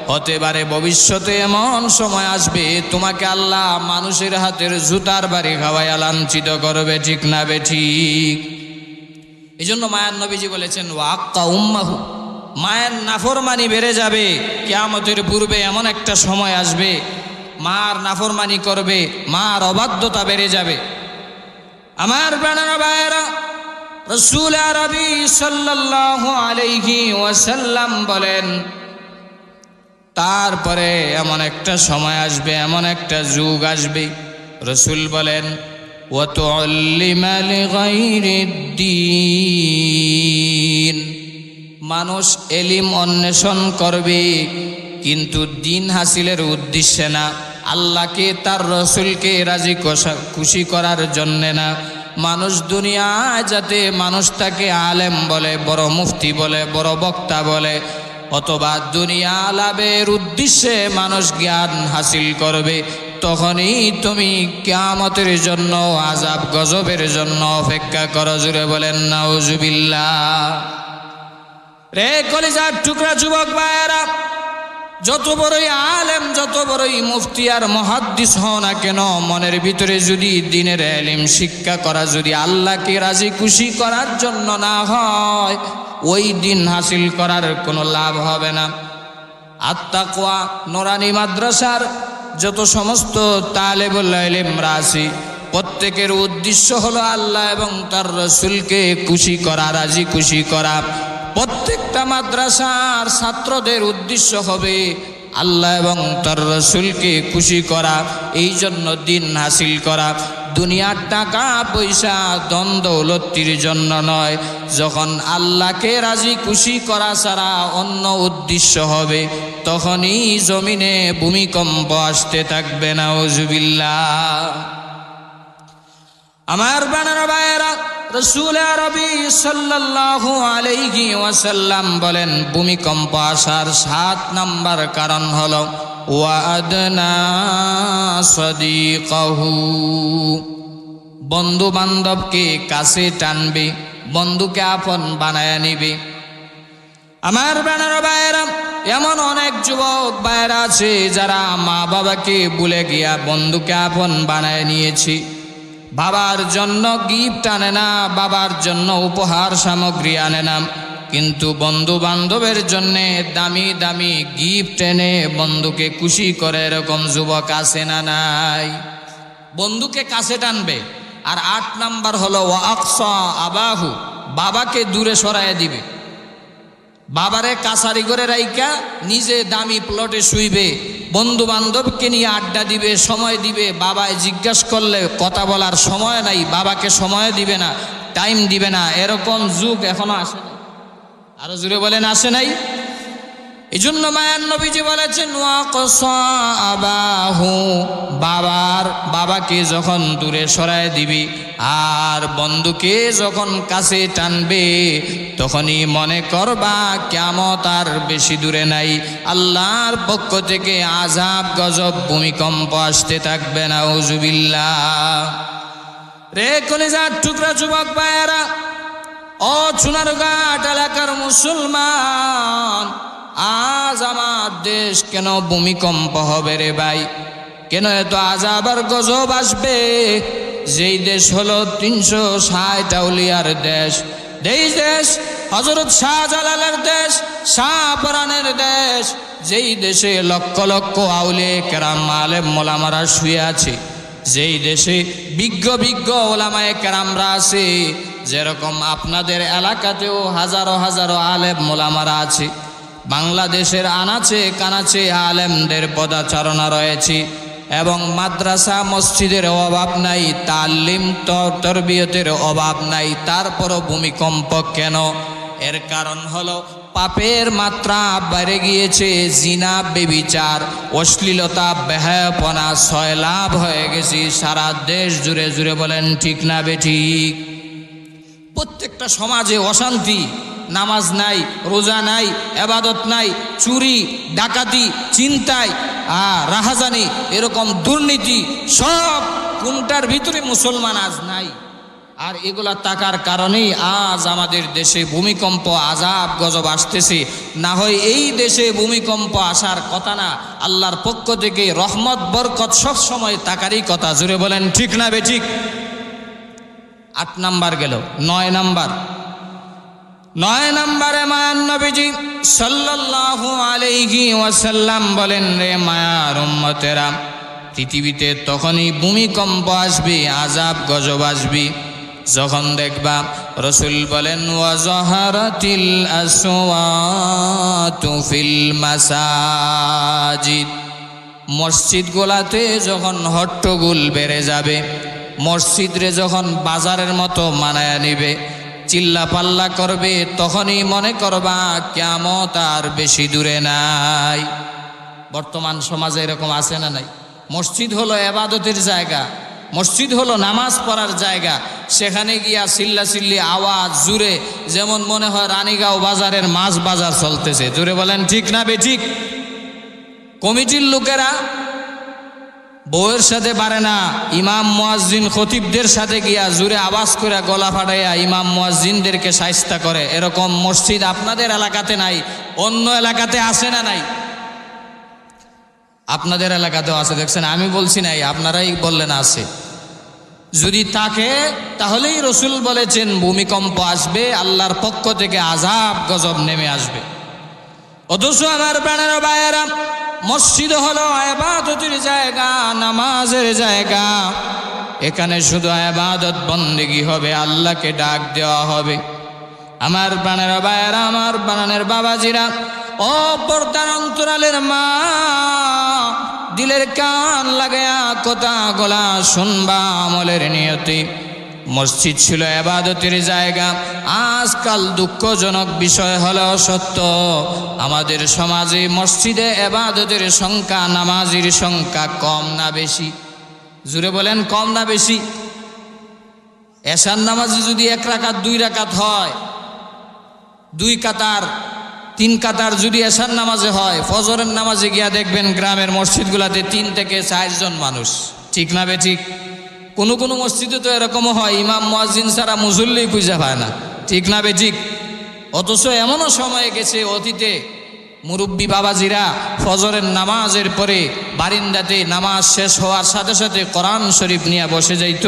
হতে পারে ভবিষ্যতে এমন সময় আসবে তোমাকে আল্লাহ মানুষের হাতের জুতার বাড়ি খাওয়াইয়া লাঞ্ছিত করবে। ঠিক না বেঠিক? এই জন্য মায়ার নবীজি বলেছেন, ওয়াক্কা উম্মাহু, মায়ের নাফরমানি বেড়ে যাবে। কিয়ামতের পূর্বে এমন একটা সময় আসবে, মার নাফরমানি করবে, মার অবাধ্যতা বেড়ে যাবে। আমার প্রাণের ভাইয়েরা, রাসূল আরবি সাল্লাল্লাহু আলাইহি ওয়াসাল্লাম বলেন, তারপরে এমন একটা সময় আসবে, এমন একটা যুগ আসবে, রাসূল বলেন, ওয়া তুআল্লিমা লিগাইরিদ্দিন, মানুষ এলিম অন্বেষণ করবে কিন্তু দিন হাসিলের উদ্দেশ্যে না, আল্লাহকে তার রসুলকে রাজি খুশি করার জন্যে না। মানুষ দুনিয়ায় যাতে মানুষ তাকে আলেম বলে, বড় মুফতি বলে, বড় বক্তা বলে, অথবা দুনিয়া লাভের উদ্দেশ্যে মানুষ জ্ঞান হাসিল করবে, তখনই তুমি কিয়ামতের জন্য, আযাব গজবের জন্য অপেক্ষা করো। জুড়ে বলেন নাউজুবিল্লাহ। রে কলিজার টুকরা যুবক ভাইয়েরা, যত বড়ই আলেম, যত বড়ই মুফতি আর মুহাদ্দিস হও না কেন, মনের ভিতরে যদি দ্বীনের ইলম শিক্ষা করা যদি আল্লাহকে রাজি খুশি করার জন্য না হয়, ওই দিন হাসিল করার কোনো লাভ হবে না। আত-তাকওয়া নুরানি মাদ্রাসার যত সমস্ত তালেবুল ইলমরা আছে, প্রত্যেকের উদ্দেশ্য হলো আল্লাহ এবং তার রসুলকে খুশি করা, রাজি খুশি করা। প্রত্যেকটা মাদ্রাসার ছাত্রদের উদ্দেশ্য হবে আল্লাহ এবং তার রসুলকে খুশি করা, এই জন্য দিন হাসিল করা। দুনিয়ার টাকা পয়সা ধন দৌলতির জন্য নয়। যখন আল্লাহকে রাজি খুশি করা ছাড়া অন্য উদ্দেশ্য হবে, তখনই জমিনে ভূমিকম্প আসতে থাকবে। নাউজুবিল্লাহ। আমার বানার ভাইয়েরা, রাসূল আরবি সাল্লাল্লাহু আলাইহি ওয়াসাল্লাম বলেন, ভূমিকম্প আসার 7 নাম্বার কারণ হলো ওয়াদনা সাদিকাহু, বন্ধু বান্ধবকে কাছে টানবে, বন্ধুকে আপন বানায় নিবে। আমার বানার ভাইয়েরা, এমন অনেক যুবক ভাইয়েরা আছে যারা মা বাবাকে ভুলে গিয়া বন্ধুকে আপন বানায় নিয়েছে। বাবার জন্য গিফট আনে না, বাবার জন্য উপহার সামগ্রী আনে না, কিন্তু বন্ধু বান্ধবের জন্যে দামি দামি গিফট এনে বন্ধুকে খুশি করে এরকম যুবক আছে না নাই? বন্ধুকে কাছে টানবে। আর 8 নাম্বার হলো ওয়াকসা আবাহু, বাবাকে দূরে সরাইয়া দিবে। বাবারে কাছারি করে রাইকা নিজে দামি প্লটে শুইবে, বন্ধু বান্ধবকে নিয়ে আড্ডা দিবে, সময় দিবে। বাবায় জিজ্ঞাসা করলে কথা বলার সময় নাই, বাবাকে সময় দিবে না, টাইম দিবে না। এরকম যুগ এখনো আসে নাই। আরো জুড়ে বলেন, আসে নাই? এই জন্য মায়ার নবীজি বলেছেন ওয়াকসা আবাহু, বাবাকে যখন দূরে সরায় দিবি আর বন্ধুকে যখন কাছে টানবে, তখনই মনে করবা কিয়ামত আর বেশি দূরে নাই। আল্লাহর পক্ষ থেকে আযাব, গজব, ভূমিকম্প আসতে থাকবে। নাউজুবিল্লাহ। রে কলিজার টুকরা যুবক ভাইয়েরা, ও চুনারঘাট এলাকার মুসলমান, আজ আমার দেশ কেন ভূমিকম্প হবে রে ভাই? কেন এত আযাব আর গজব আসবে? যেই দেশ হলো 360 আউলিয়ার দেশ, যেই দেশ হযরত শাহজালালের দেশ, শাহপরানের দেশ, যেই দেশে লক্ষ লক্ষ আউলিয়া কেরাম আলেম ওলামারা শুয়ে আছে, যেই দেশে বিজ্ঞ ওলামায়ে কেরামরা আছে, যেরকম আপনাদের এলাকাতেও হাজারো হাজারো আলেম ওলামারা আছে, বাংলাদেশের আনাচে কানাচে আলেমদের পদাচারণা রয়েছে, এবং মাদ্রাসা মসজিদের অভাব নাই, তালিম তরবিয়তের অভাব নাই। তারপরও ভূমিকম্প কেন? এর কারণ হলো পাপের মাত্রা বেড়ে গিয়েছে। জিনা, বেবিচার, অশ্লীলতা, বেহায়াপনা সয়লাভ হয়ে গেছে সারা দেশ জুড়ে। জুড়ে বলেন ঠিক না বেঠিক? প্রত্যেকটা সমাজে অশান্তি, নামাজ নাই, রোজা নাই, ইবাদত নাই, চুরি, ডাকাতি, ছিনতাই, রাহাজানি, এরকম দুর্নীতি, সব কোনটার ভিতরে মুসলমান আজ নাই। আর এগুলা থাকার কারণেই আজ আমাদের দেশে ভূমিকম্প, আযাব, গজব আসতেছে। না হয় এই দেশে ভূমিকম্প আসার কথা না। আল্লাহর পক্ষ থেকে রহমত, বরকত সব সময় থাকারই কথা। জুড়ে বলেন ঠিক না বেঠিক? 8 নাম্বার গেল। 9 নম্বরে মায়ার নবীজি সাল্লাল্লাহু আলাইহি ওয়াসাল্লাম বলেন, রে মায়ার উম্মতেরা, পৃথিবীতে তখনই ভূমিকম্প আসবে, আযাব গজব আসবে যখন দেখবা, রাসূল বলেন, ওয়াজাহারাতিল আসওয়াতু ফিল মাসাজিদ, মসজিদগুলোতে যখন হট্টগোল বেড়ে যাবে, মসজিদরে যখন বাজারের মতো মানায়া নিবে, চিল্লা পাল্লা করবে, তখনই মনে করবা কিয়ামত আর বেশি দূরে নাই। বর্তমান সমাজে এরকম আছে না নাই? মসজিদ হলো ইবাদতের জায়গা, মসজিদ হলো নামাজ পড়ার জায়গা। সেখানে গিয়া চিল্লাচিল্লি, আওয়াজ জুড়ে, যেমন মনে হয় রানীগাঁও বাজারের মাছ বাজার চলতেছে। জুড়ে বলেন ঠিক না বেঠিক? কমিটির লোকেরা বউয়ের সাথে পারে না, ইমাম মুয়াজ্জিন খতিবদের সাথে গিয়া জুড়ে আওয়াজ করে গলা ফাটাইয়া ইমাম মুয়াজ্জিনদেরকে শায়েস্তা করে। এরকম মসজিদ আপনাদের এলাকাতে নাই, অন্য এলাকাতে আছে না নাই? আপনাদের এলাকাতেও আছে, দেখছেন? আমি বলছি নাই, আপনারাই বললেন আছে। যদি থাকে তাহলেই রাসূল বলেছেন ভূমিকম্প আসবে, আল্লাহর পক্ষ থেকে আযাব গজব নেমে আসবে। অথচ আমার প্রাণের ভাইয়েরা, মসজিদ হলো ইবাদতের জায়গা, নামাজের জায়গা। এখানে শুধু ইবাদত বন্দেগী হবে, আল্লাহকে ডাক দেওয়া হবে। আমার প্রাণের ভাইয়েরা, আমার প্রাণের বাবাজিরা, ও পর্দার অন্তরালের মা, দিলের কান লাগায়া কথা গলা শুনবা আমলের নিয়তি। মসজিদ ছিল ইবাদতের জায়গা। আজকাল দুঃখজনক বিষয় হলো সত্য, আমাদের সমাজে মসজিদে ইবাদতের সংখ্যা, নামাজির সংখ্যা কম না বেশি? জুড়ে বলেন কম না বেশি? এশার নামাজে যদি 1 রাকাত 2 রাকাত হয়, 2 কাতার 3 কাতার যদি এশার নামাজে হয়, ফজরের নামাজে গিয়া দেখবেন গ্রামের মসজিদগুলোতে 3 থেকে 4 জন মানুষ। ঠিক না বেঠিক? কোনো কোনো মসজিদে তো এরকমও হয়, ইমাম মুয়াজ্জিন ছাড়া মুসল্লি খুঁজে পায় না। ঠিক না বেঠিক? অথচ এমনও সময় গেছে অতীতে, মুরব্বী বাবাজিরা ফজরের নামাজের পরে বারিন্দাতে নামাজ শেষ হওয়ার সাথে সাথে কোরআন শরীফ নিয়ে বসে যাইত।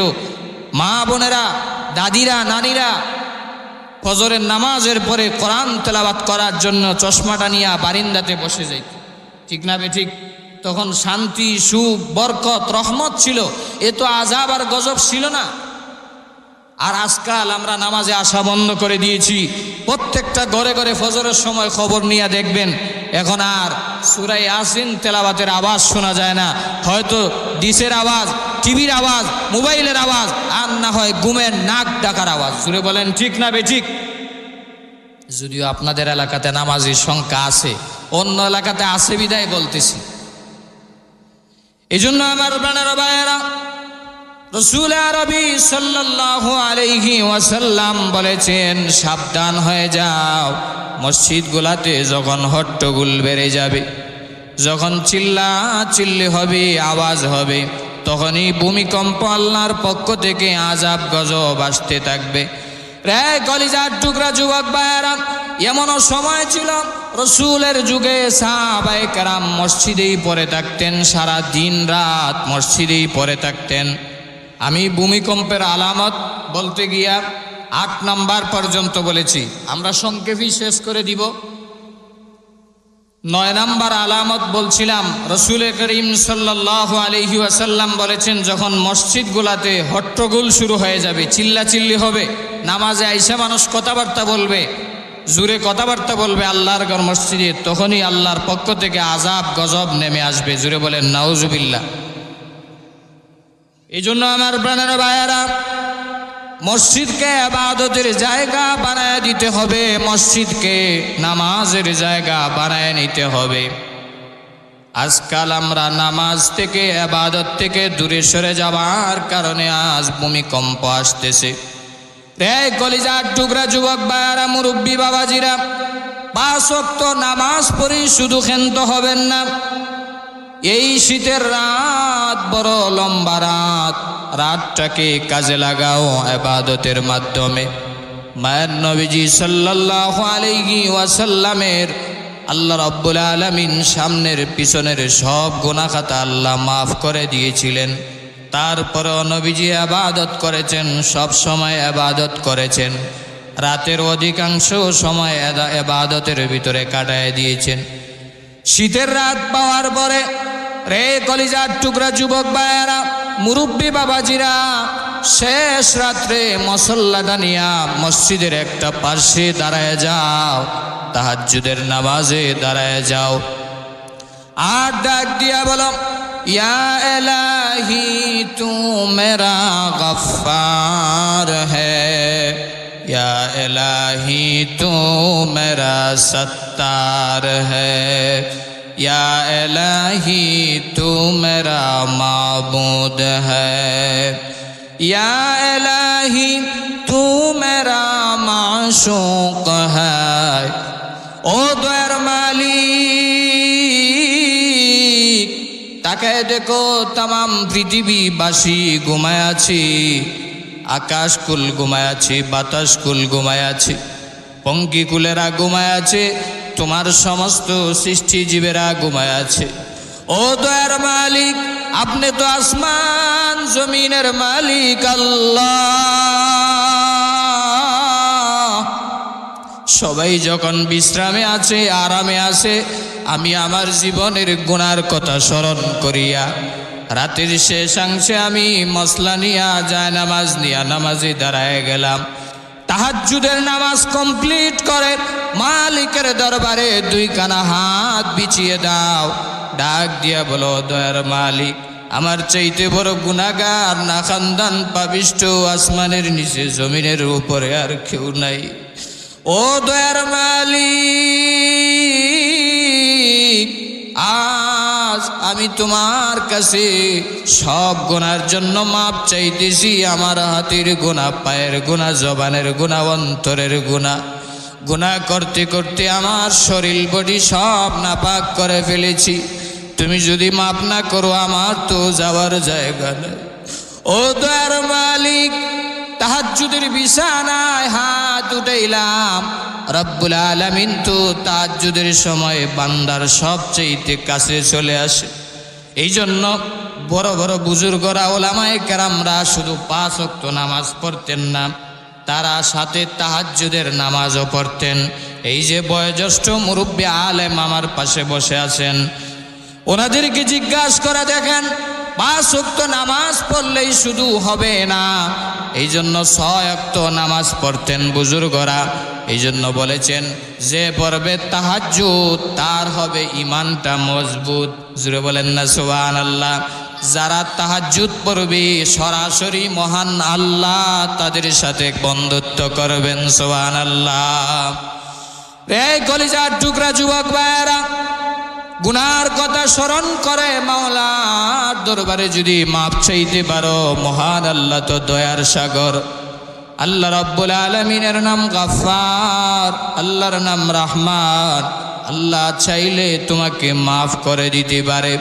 মা বোনেরা, দাদিরা, নানিরা ফজরের নামাজের পরে কোরআন তেলাওয়াত করার জন্য চশমাটা নিয়ে বারিন্দাতে বসে যাইত, ঠিক না বে ঠিক? তখন শান্তি, সুখ, বরকত, রহমত ছিল, এ তো আযাব আর গজব ছিল না। আর আজকাল আমরা নামাজে আসা বন্ধ করে দিয়েছি। প্রত্যেকটা ঘরে ঘরে ফজরের সময় খবর নিয়ে দেখবেন এখন আর সূরা ইয়াসিন তেলাওয়াতের আওয়াজ শোনা যায় না। হয়তো ডিসের আওয়াজ, টিভির আওয়াজ, মোবাইলের আওয়াজ, আর না হয় ঘুমের নাক ডাকার আওয়াজ। জুড়ে বলেন ঠিক না বে ঠিক? যদিও আপনাদের এলাকাতে নামাজির সংখ্যা আছে, অন্য এলাকাতে আছে বিদায় বলতেছি। এই জন্য আমার প্রাণের ভাইয়েরা, রাসূল আরবি সাল্লাল্লাহু আলাইহি ওয়াসাল্লাম বলেছেন, সাবধান হয়ে যাও, মসজিদগুলাতে যখন হট্টগোল বেড়ে যাবে, যখন চিল্লা চিল্লি হবে, আওয়াজ হবে, তখনই ভূমিকম্প আল্লাহর পক্ষ থেকে আযাব গজব আসতে থাকবে। রে কলিজার টুকরা যুবক ভাইয়েরা, এমনও সময় ছিল রসুলের যুগে সাহাবায়ে কেরাম মসজিদেই পড়ে থাকতেন, সারা দিন রাত মসজিদেই পড়ে থাকতেন। আমি ভূমিকম্পের আলামত বলতে গিয়া 8 নাম্বার পর্যন্ত বলেছি, আমরা সংক্ষেপেই শেষ করে দিব। 9 নাম্বার আলামত বলছিলাম, রসুল করিম সাল্লাল্লাহু আলাইহি ওয়াসাল্লাম বলেছেন, যখন মসজিদগুলাতে হট্টগোল শুরু হয়ে যাবে, চিল্লাচিল্লি হবে, নামাজে আইসা মানুষ কথাবার্তা বলবে, জোরে কথাবার্তা বলবে আল্লাহর ঘর মসজিদে, তখনই আল্লাহর পক্ষ থেকে আযাব গজব নেমে আসবে। জোরে বলেন নাউজুবিল্লাহ। এই জন্য আমার প্রাণের ভাইয়েরা, মসজিদকে ইবাদতের জায়গা বানায় দিতে হবে, মসজিদকে নামাজের জায়গা বানায় নিতে হবে। আজকাল আমরা নামাজ থেকে, ইবাদত থেকে দূরে সরে যাওয়ার কারণে আজ ভূমিকম্প আসতেছে। রে কলিজার টুকরা যুবক ভাইয়েরা, মুরব্বী বাবাজিরা, 5 ওয়াক্ত নামাজ পড়ি শুধু ক্ষান্ত হবেন না। এই শীতের রাত বড় লম্বা রাত, রাতটাকে কাজে লাগাও ইবাদতের মাধ্যমে। মায়ের নবীজি সাল্লাল্লাহু আলাইহি ওয়াসাল্লামের আল্লাহ রাব্বুল আলামিন সামনের পিছনের সব গুনাহ খাতা আল্লাহ মাফ করে দিয়েছিলেন। তারপরেও নবীজি ইবাদত করেছেন, সব সময় ইবাদত করেছেন, রাতের অধিকাংশ সময় ইবাদতের ভিতরে কাটায় দিয়েছেন। শীতের রাত পাওয়ার পরে রে কলিজার টুকরা যুবক ভাইয়েরা, মুরব্বী বাবাজিরা, শেষ রাত্রে মুসল্লাটা নিয়া মসজিদের একটা পাশে দাঁড়ায় যাও, তাহাজ্জুদের নামাজে দাঁড়ায় যাও, আর ডাক দিয়া বলো, ইয়া ইলাহি তু মেরা গফফার হ্যায়, ইয়া ইলাহি তু মেরা সত্তার হ্যায়, या इलाही तू मेरा माबूद है, या इलाही तू मेरा माशूक है। ओ द्वार मालिक, তাকে দেখো तमाम পৃথিবীবাসী ঘুমায় আছে, আকাশ কুল ঘুমায় আছে, বাতাস কুল ঘুমায় আছে, পঙ্কি কুলেরা ঘুমায় আছে, তোমার সমস্ত সৃষ্টিজীবেরা ঘুমায় আছে। ও দয়ার মালিক, আপনি তো আসমান জমিনের মালিক আল্লাহ। সবাই যখন বিশ্রামে আছে, আরামে আছে, আমি আমার জীবনের গুনার কথা স্মরণ করিয়া রাতের শেষাংশে আমি মসলা নিয়া জায়নামাজ নিয়া নামাজে দাঁড়ায় গেলাম। তাহাজ্জুদের নামাজ কমপ্লিট করে মালিকের দরবারে 2 কানা হাত বিছিয়ে দাও, ডাক দিয়া বলো, দয়ার মালিক, আমার চাইতে বড় গুনাহগার না খানদান পাপিষ্ঠ আসমানের নিচে জমিনের উপরে আর কেউ নাই। ও দয়ার মালিক, আজ আমি তোমার কাছে সব গুনার জন্য মাপ চাইতেছি। আমার হাতের গুনাহ, পায়ের গুনাহ, জবানের গুনাহ, অন্তরের গুনাহ, গুনাহ করতে করতে আমার শরীর বডি সব নাপাক করে ফেলেছি। তুমি যদি মাপ না করো, আমার তো যাওয়ার জায়গা নেই। ও দয়ার মালিক, তাহাজ্জুদের বিছানায় হাত উঠাইলাম, রব্বুল আলামিন তো তাহাজ্জুদের সময় বান্দার সবচেয়ে কাছে চলে আসে। এই জন্য বড় বড় বুজুর্গরা, ওলামায়ে কেরামরা শুধু 5 ওয়াক্ত নামাজ পড়তেন না, তারা সাথে তাহাজ্জুদের নামাজও পড়তেন। এই যে বয়োজ্যেষ্ঠ মুরব্বী আলেম আমার পাশে বসে আছেন, ওনাদেরকে জিজ্ঞাসা করে দেখেন, 5 ওয়াক্ত নামাজ পড়লেই শুধু হবে না, এই জন্য 6 ওয়াক্ত নামাজ পড়তেন বুজুর্গরা। এই জন্য বলেছেন যে পড়বে তাহাজ্জুদ তার হবে ইমানটা মজবুত। জুড়ে বলেন না সুবহানাল্লাহ। যারা তাহাজ্জুদ পড়বে সরাসরি মহান আল্লাহ তাদের সাথে বন্ধুত্ব করবেন। সুবহানাল্লাহ। এই কলিজার টুকরা যুবক ভাইয়েরা, গুনার কথা স্মরণ করে মাওলার দরবারে যদি মাপ চাইতে পারো, মহান আল্লাহ তো দয়ার সাগর। আল্লাহ রাব্বুল আলামিনের নাম গাফফার, আল্লাহর নাম রহমান। আল্লাহ চাইলে তোমাকে মাফ করে দিতে পারে।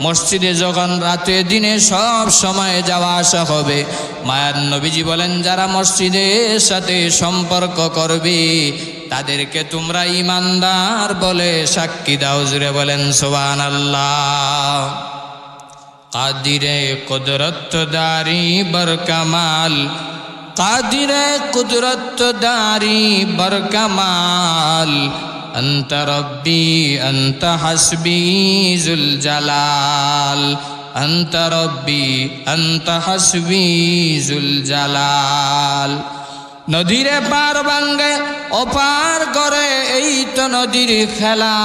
মসজিদে যখন রাতে দিনে সব সময় যাওয়া আসা হবে, মায়ার নবীজি বলেন যারা মসজিদের সাথে সম্পর্ক করবে তাদেরকে তোমরা ইমানদার বলে সাক্ষী দাও। জুড়ে বলেন সুবহানাল্লাহ। কাদিরে কুদরত দারি বরকামাল, কাদিরে কুদরত দারি বরকামাল, أنت ربي أنت حسبي ذو الجلال، أنت ربي أنت حسبي ذو الجلال। নদীরে পার ভাঙ্গে ওপার করে এই তো নদীর খেলা,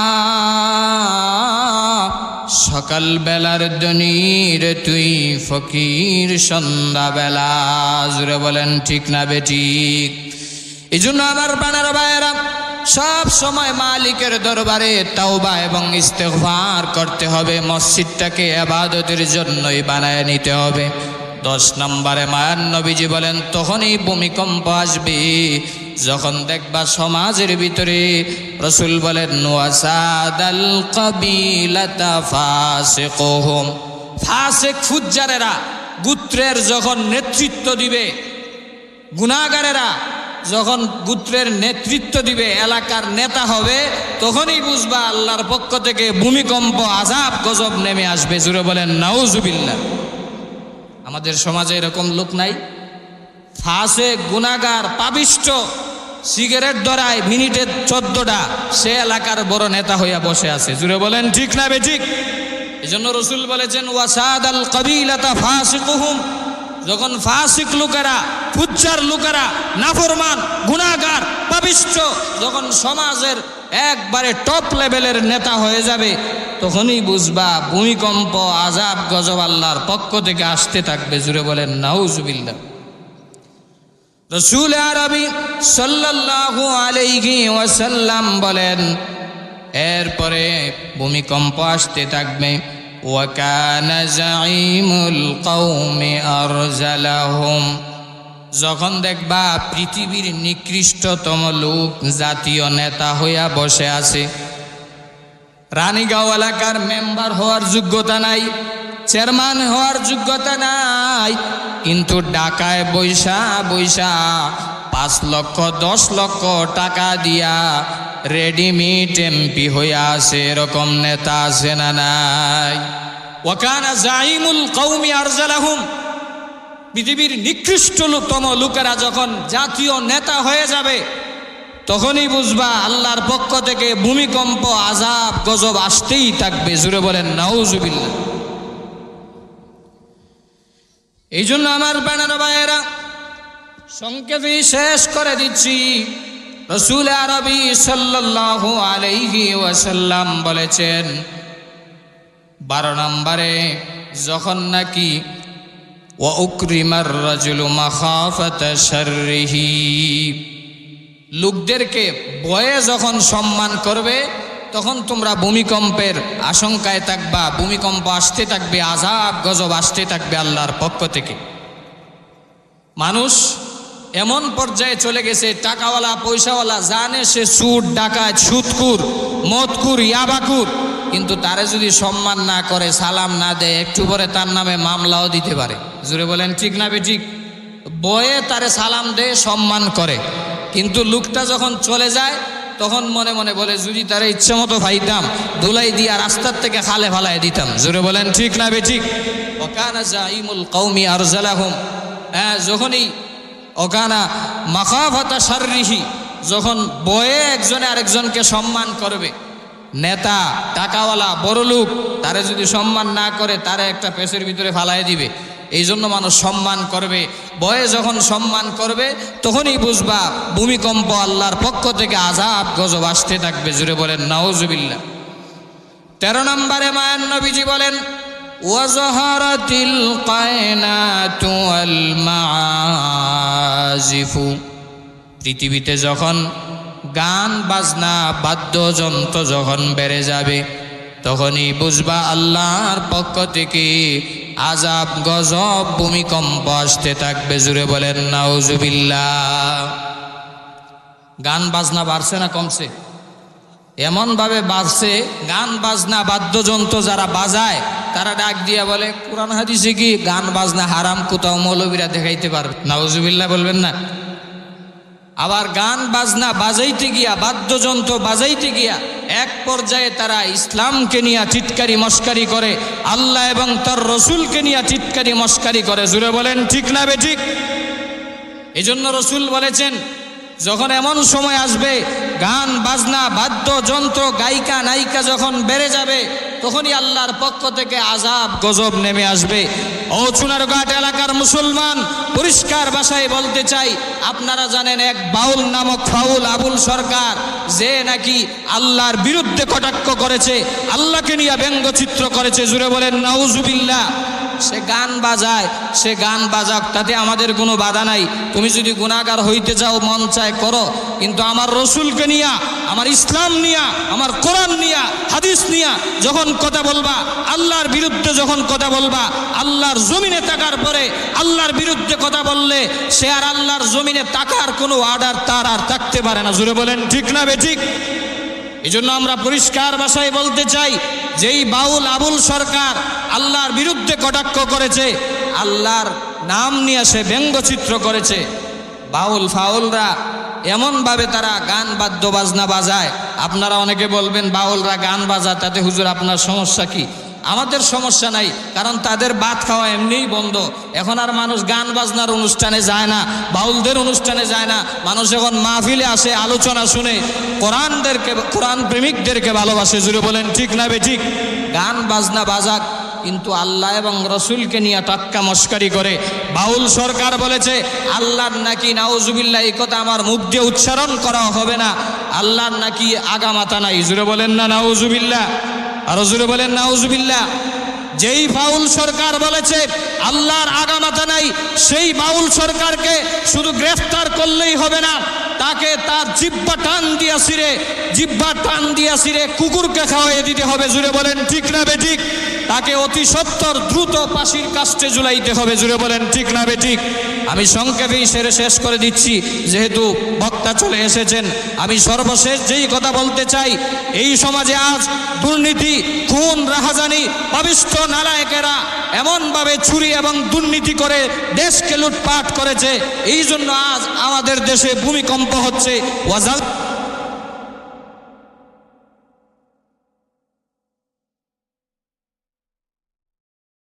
সকাল বেলার দনির তুই ফকির সন্ধ্যা বেলা। জুড়ে বলেন ঠিক না বেঠিক? এই জন্য আমার বানার ভাইয়েরা সব সময় মালিকের দরবারে তাওবা এবং ইস্তেগফার করতে হবে। মসজিদটাকে ইবাদতের জন্যই বানায় নিতে হবে। 10 নম্বরে মায়ার নবীজি বলেন তখনই ভূমিকম্প আসবে যখন দেখবা সমাজের ভিতরে, রাসূল বলেন ওয়াসাদাল কাবিলাতা ফাসিকুহুম, ফাসিক ফুজ্জারেরা গোত্রের যখন নেতৃত্ব দিবে, গুনাহগারেরা যখন গোত্রের নেতৃত্ব দিবে, এলাকার নেতা হবে, তখনই বুঝবা আল্লাহর পক্ষ থেকে ভূমিকম্প আযাব গজব নেমে আসবে। জুড়ে বলেন নাউজুবিল্লাহ। আমাদের সমাজে এরকম লোক নাই? ফাসিক গুনাহগার পাপিষ্ঠ সিগারেট ধরায় মিনিটে 14টা, সে এলাকার বড় নেতা হইয়া বসে আছে। জুড়ে বলেন ঠিক না বেঠিক? এই জন্য রাসূল বলেছেন ওয়াসাদাল কাবিলাতা ফাসিকুহুম, যখন ফাসিক লোকেরা, ফুজ্জার লোকেরা, নাফরমান, গুনাহগার, পাপিষ্ঠ যখন সমাজের একবারে টপ লেভেলের নেতা হয়ে যাবে, তখনই বুঝবা ভূমিকম্প আযাব গজব আল্লাহর পক্ষ থেকে আসতে থাকবে। জুড়ে বলেন নাউজুবিল্লাহ। রাসূল আরবি সাল্লাল্লাহু আলাইহি ওয়াসাল্লাম বলেন এরপরে ভূমিকম্প আসতে থাকবে। ওয়াকানা জাঈমুল কওমি আরজালাহুম, যখন দেখবা পৃথিবীর নিকৃষ্টতম লোক জাতীয় নেতা হইয়া বসে আছে, রানীগাঁও এলাকার মেম্বার হওয়ার যোগ্যতা নাই, চেয়ারম্যান হওয়ার যোগ্যতা নাই, কিন্তু ঢাকায় বৈশা বৈশা 5 লক্ষ 10 লক্ষ টাকা দিয়া রেডিমেড এমপি হইয়া আছে, এরকম নেতা আছে না নাই? ওয়াকানা জাঈমুল কওমি আরজালাহুম, পৃথিবীর নিকৃষ্টতম লোকেরা যখন জাতীয় নেতা হয়ে যাবে, তখনই বুঝবা আল্লাহর পক্ষ থেকে ভূমিকম্প আযাব গজব আসতেই থাকবে। জুড়ে বলেন নাউজুবিল্লাহ। এই জন্য আমার বানানো ভাইয়েরা, সংক্ষেপে শেষ করে দিচ্ছি, রাসূল আরবি সাল্লাল্লাহু আলাইহি ওয়াসাল্লাম বলেছেন 12 নম্বরে যখন নাকি ওয়া উকরিমার রাজুলু মাখাফাতা শাররিহি, লোকদেরকে ভয়ে যখন সম্মান করবে, তখন তোমরা ভূমিকম্পের আশঙ্কায় থাকবা, ভূমিকম্প আসতে থাকবে, আযাব গজব আসতে থাকবে আল্লাহর পক্ষ থেকে। মানুষ এমন পর্যায়ে চলে গেছে, টাকাওয়ালা পয়সাওয়ালা জানে সে চোর ডাকাত সুদখোর মদখোর ইয়াবাখোর, কিন্তু তারে যদি সম্মান না করে, সালাম না দেয়, একটু পরে তার নামে মামলাও দিতে পারে। জুড়ে বলেন ঠিক না বেঠিক? বয়ে তারে সালাম দেয়, সম্মান করে, কিন্তু লোকটা যখন চলে যায় তখন মনে মনে বলে যদি তারে ইচ্ছে মতো পাইতাম, ধুলাই দিয়া রাস্তার থেকে খালে ফালাই দিতাম। জুড়ে বলেন ঠিক না বেঠিক? ওয়াকানা জাঈমুল কওমি আরজালাহুম, যখনই ওকানা মাখাফাতা শাররিহি, যখন বয়ে একজনে আরেকজনকে সম্মান করবে, নেতা টাকাওয়ালা বড়লোক তারে যদি সম্মান না করে তারে একটা পেছের ভিতরে ফালাই দিবে। এই জন্য মানুষ সম্মান করবে, বয়ে যখন সম্মান করবে তখনই বুঝবা ভূমিকম্প আল্লাহর পক্ষ থেকে আযাব গজব আসতে থাকবে। জুড়ে বলেন নাউজুবিল্লাহ। 13 নম্বরে মায়ান নবীজি বলেন ওয়াজহারাতিল কায়নাতু ওয়াল মাআজিফু, পৃথিবীতে যখন গান বাজনা বাদ্যযন্ত্র যখন বেড়ে যাবে তখনই বুঝবা আল্লাহর পক্ষ থেকে আযাব গজব ভূমিকম্প আসতে থাকবে। জুড়ে বলেন নাউজুবিল্লাহ। গান বাজনা বাড়ছে না কমছে? এমনভাবে বাজছে, গান বাজনা বাদ্যযন্ত্র যারা বাজায় তারা ডাক দিয়া বলে কোরআন হাদিসে কি গান বাজনা হারাম? কোথাও মৌলবীরা দেখাইতে পারবে? নাউজুবিল্লাহ বলবেন না? আবার গান বাজনা বাজাইতে গিয়া, বাদ্যযন্ত্র বাজাইতে গিয়া এক পর্যায়ে তারা ইসলামকে নিয়ে টিটকারি মস্কারি করে, আল্লাহ এবং তার রসুলকে নিয়ে টিটকারি মস্কারি করে। জুড়ে বলেন ঠিক না বেঠিক? এই জন্য রসুল বলেছেন যখন এমন সময় আসবে গান বাজনা বাদ্যযন্ত্র গায়িকা নায়িকা যখন বেড়ে যাবে তখনই আল্লাহর পক্ষ থেকে আযাব গজব নেমে আসবে। ও চুনারঘাট এলাকার মুসলমান, পরিষ্কার ভাষায় বলতে চাই, আপনারা জানেন এক বাউল নামক ফাউল আবুল সরকার, যে নাকি আল্লাহর বিরুদ্ধে কটাক্ষ করেছে, আল্লাহকে নিয়ে ব্যঙ্গচিত্র করেছে। জুড়ে বলেন নাউজুবিল্লাহ। সে গান বাজায়, সে গান বাজাক, তাতে আমাদের কোনো বাধা নাই। তুমি যদি গুনাহগার হইতে চাও মন চায় করো, কিন্তু আমার রসুলকে নিয়া, আমার ইসলাম নিয়া, আমার কোরআন নিয়া, হাদিস নিয়া যখন কথা বলবা, আল্লাহর বিরুদ্ধে যখন কথা বলবা, আল্লাহর জমিনে তাকার পরে আল্লাহর বিরুদ্ধে কথা বললে সে আর আল্লাহর জমিনে তাকার কোনো অর্ডার তার আর থাকতে পারে না। জুড়ে বলেন ঠিক না বেঠিক? এই জন্য আমরা পরিষ্কার ভাষায় বলতে চাই, যেই বাউল আবুল সরকার আল্লাহর বিরুদ্ধে কটাক্ষ করেছে, আল্লাহর নাম নিয়ে সে ব্যঙ্গচিত্র করেছে, বাউল ফাউলরা এমনভাবে তারা গান বাদ্য বাজনা বাজায়। আপনারা অনেকে বলবেন বাউলরা গান বাজায়, তাতে হুজুর আপনার সমস্যা কি? আমাদের সমস্যা নাই, কারণ তাদের ভাত খাওয়া এমনিই বন্ধ। এখন আর মানুষ গান বাজনার অনুষ্ঠানে যায় না, বাউলদের অনুষ্ঠানে যায় না। মানুষ এখন মাহফিলে আসে, আলোচনা শুনে, কোরআন প্রেমিকদেরকে ভালোবাসে। জুড়ে বলেন ঠিক না বেঠিক? গান বাজনা বাজাক, কিন্তু আল্লাহ এবং রসুলকে নিয়ে টাক্কা মস্কারি করে। বাউল সরকার বলেছে আল্লাহর নাকি, নাউজুবিল্লাহ, এই কথা আমার মুখ দিয়ে উচ্চারণ করা হবে না, আল্লাহর নাকি আগামাতা নাই। জুড়ে বলেন না নাউজুবিল্লাহ? আরো জুড়ে বলেন নাউজুবিল্লাহ। যেই বাউল সরকার বলেছে আল্লাহর আগামাতা নাই, সেই বাউল সরকারকে শুধু গ্রেফতার করলেই হবে না, তাকে তার জিহ্বা টান দিয়া ছিঁড়ে কুকুরকে খাওয়াইয়ে দিতে হবে। জুড়ে বলেন ঠিক না বেঠিক? তাকে অতি সত্বর দ্রুত ফাঁসির কাস্টে ঝুলাইতে হবে। জুড়ে বলেন ঠিক না বেঠিক? আমি সংক্ষেপেই সেরে শেষ করে দিচ্ছি, যেহেতু বক্তা চলে এসেছেন। আমি সর্বশেষ যেই কথা বলতে চাই, এই সমাজে আজ দুর্নীতি, খুন, রাহাজানি, পাপিষ্ঠ নালায়েকেরা এমনভাবে চুরি এবং দুর্নীতি করে দেশকে লুটপাট করেছে, এই জন্য আজ আমাদের দেশে ভূমিকম্প হচ্ছে।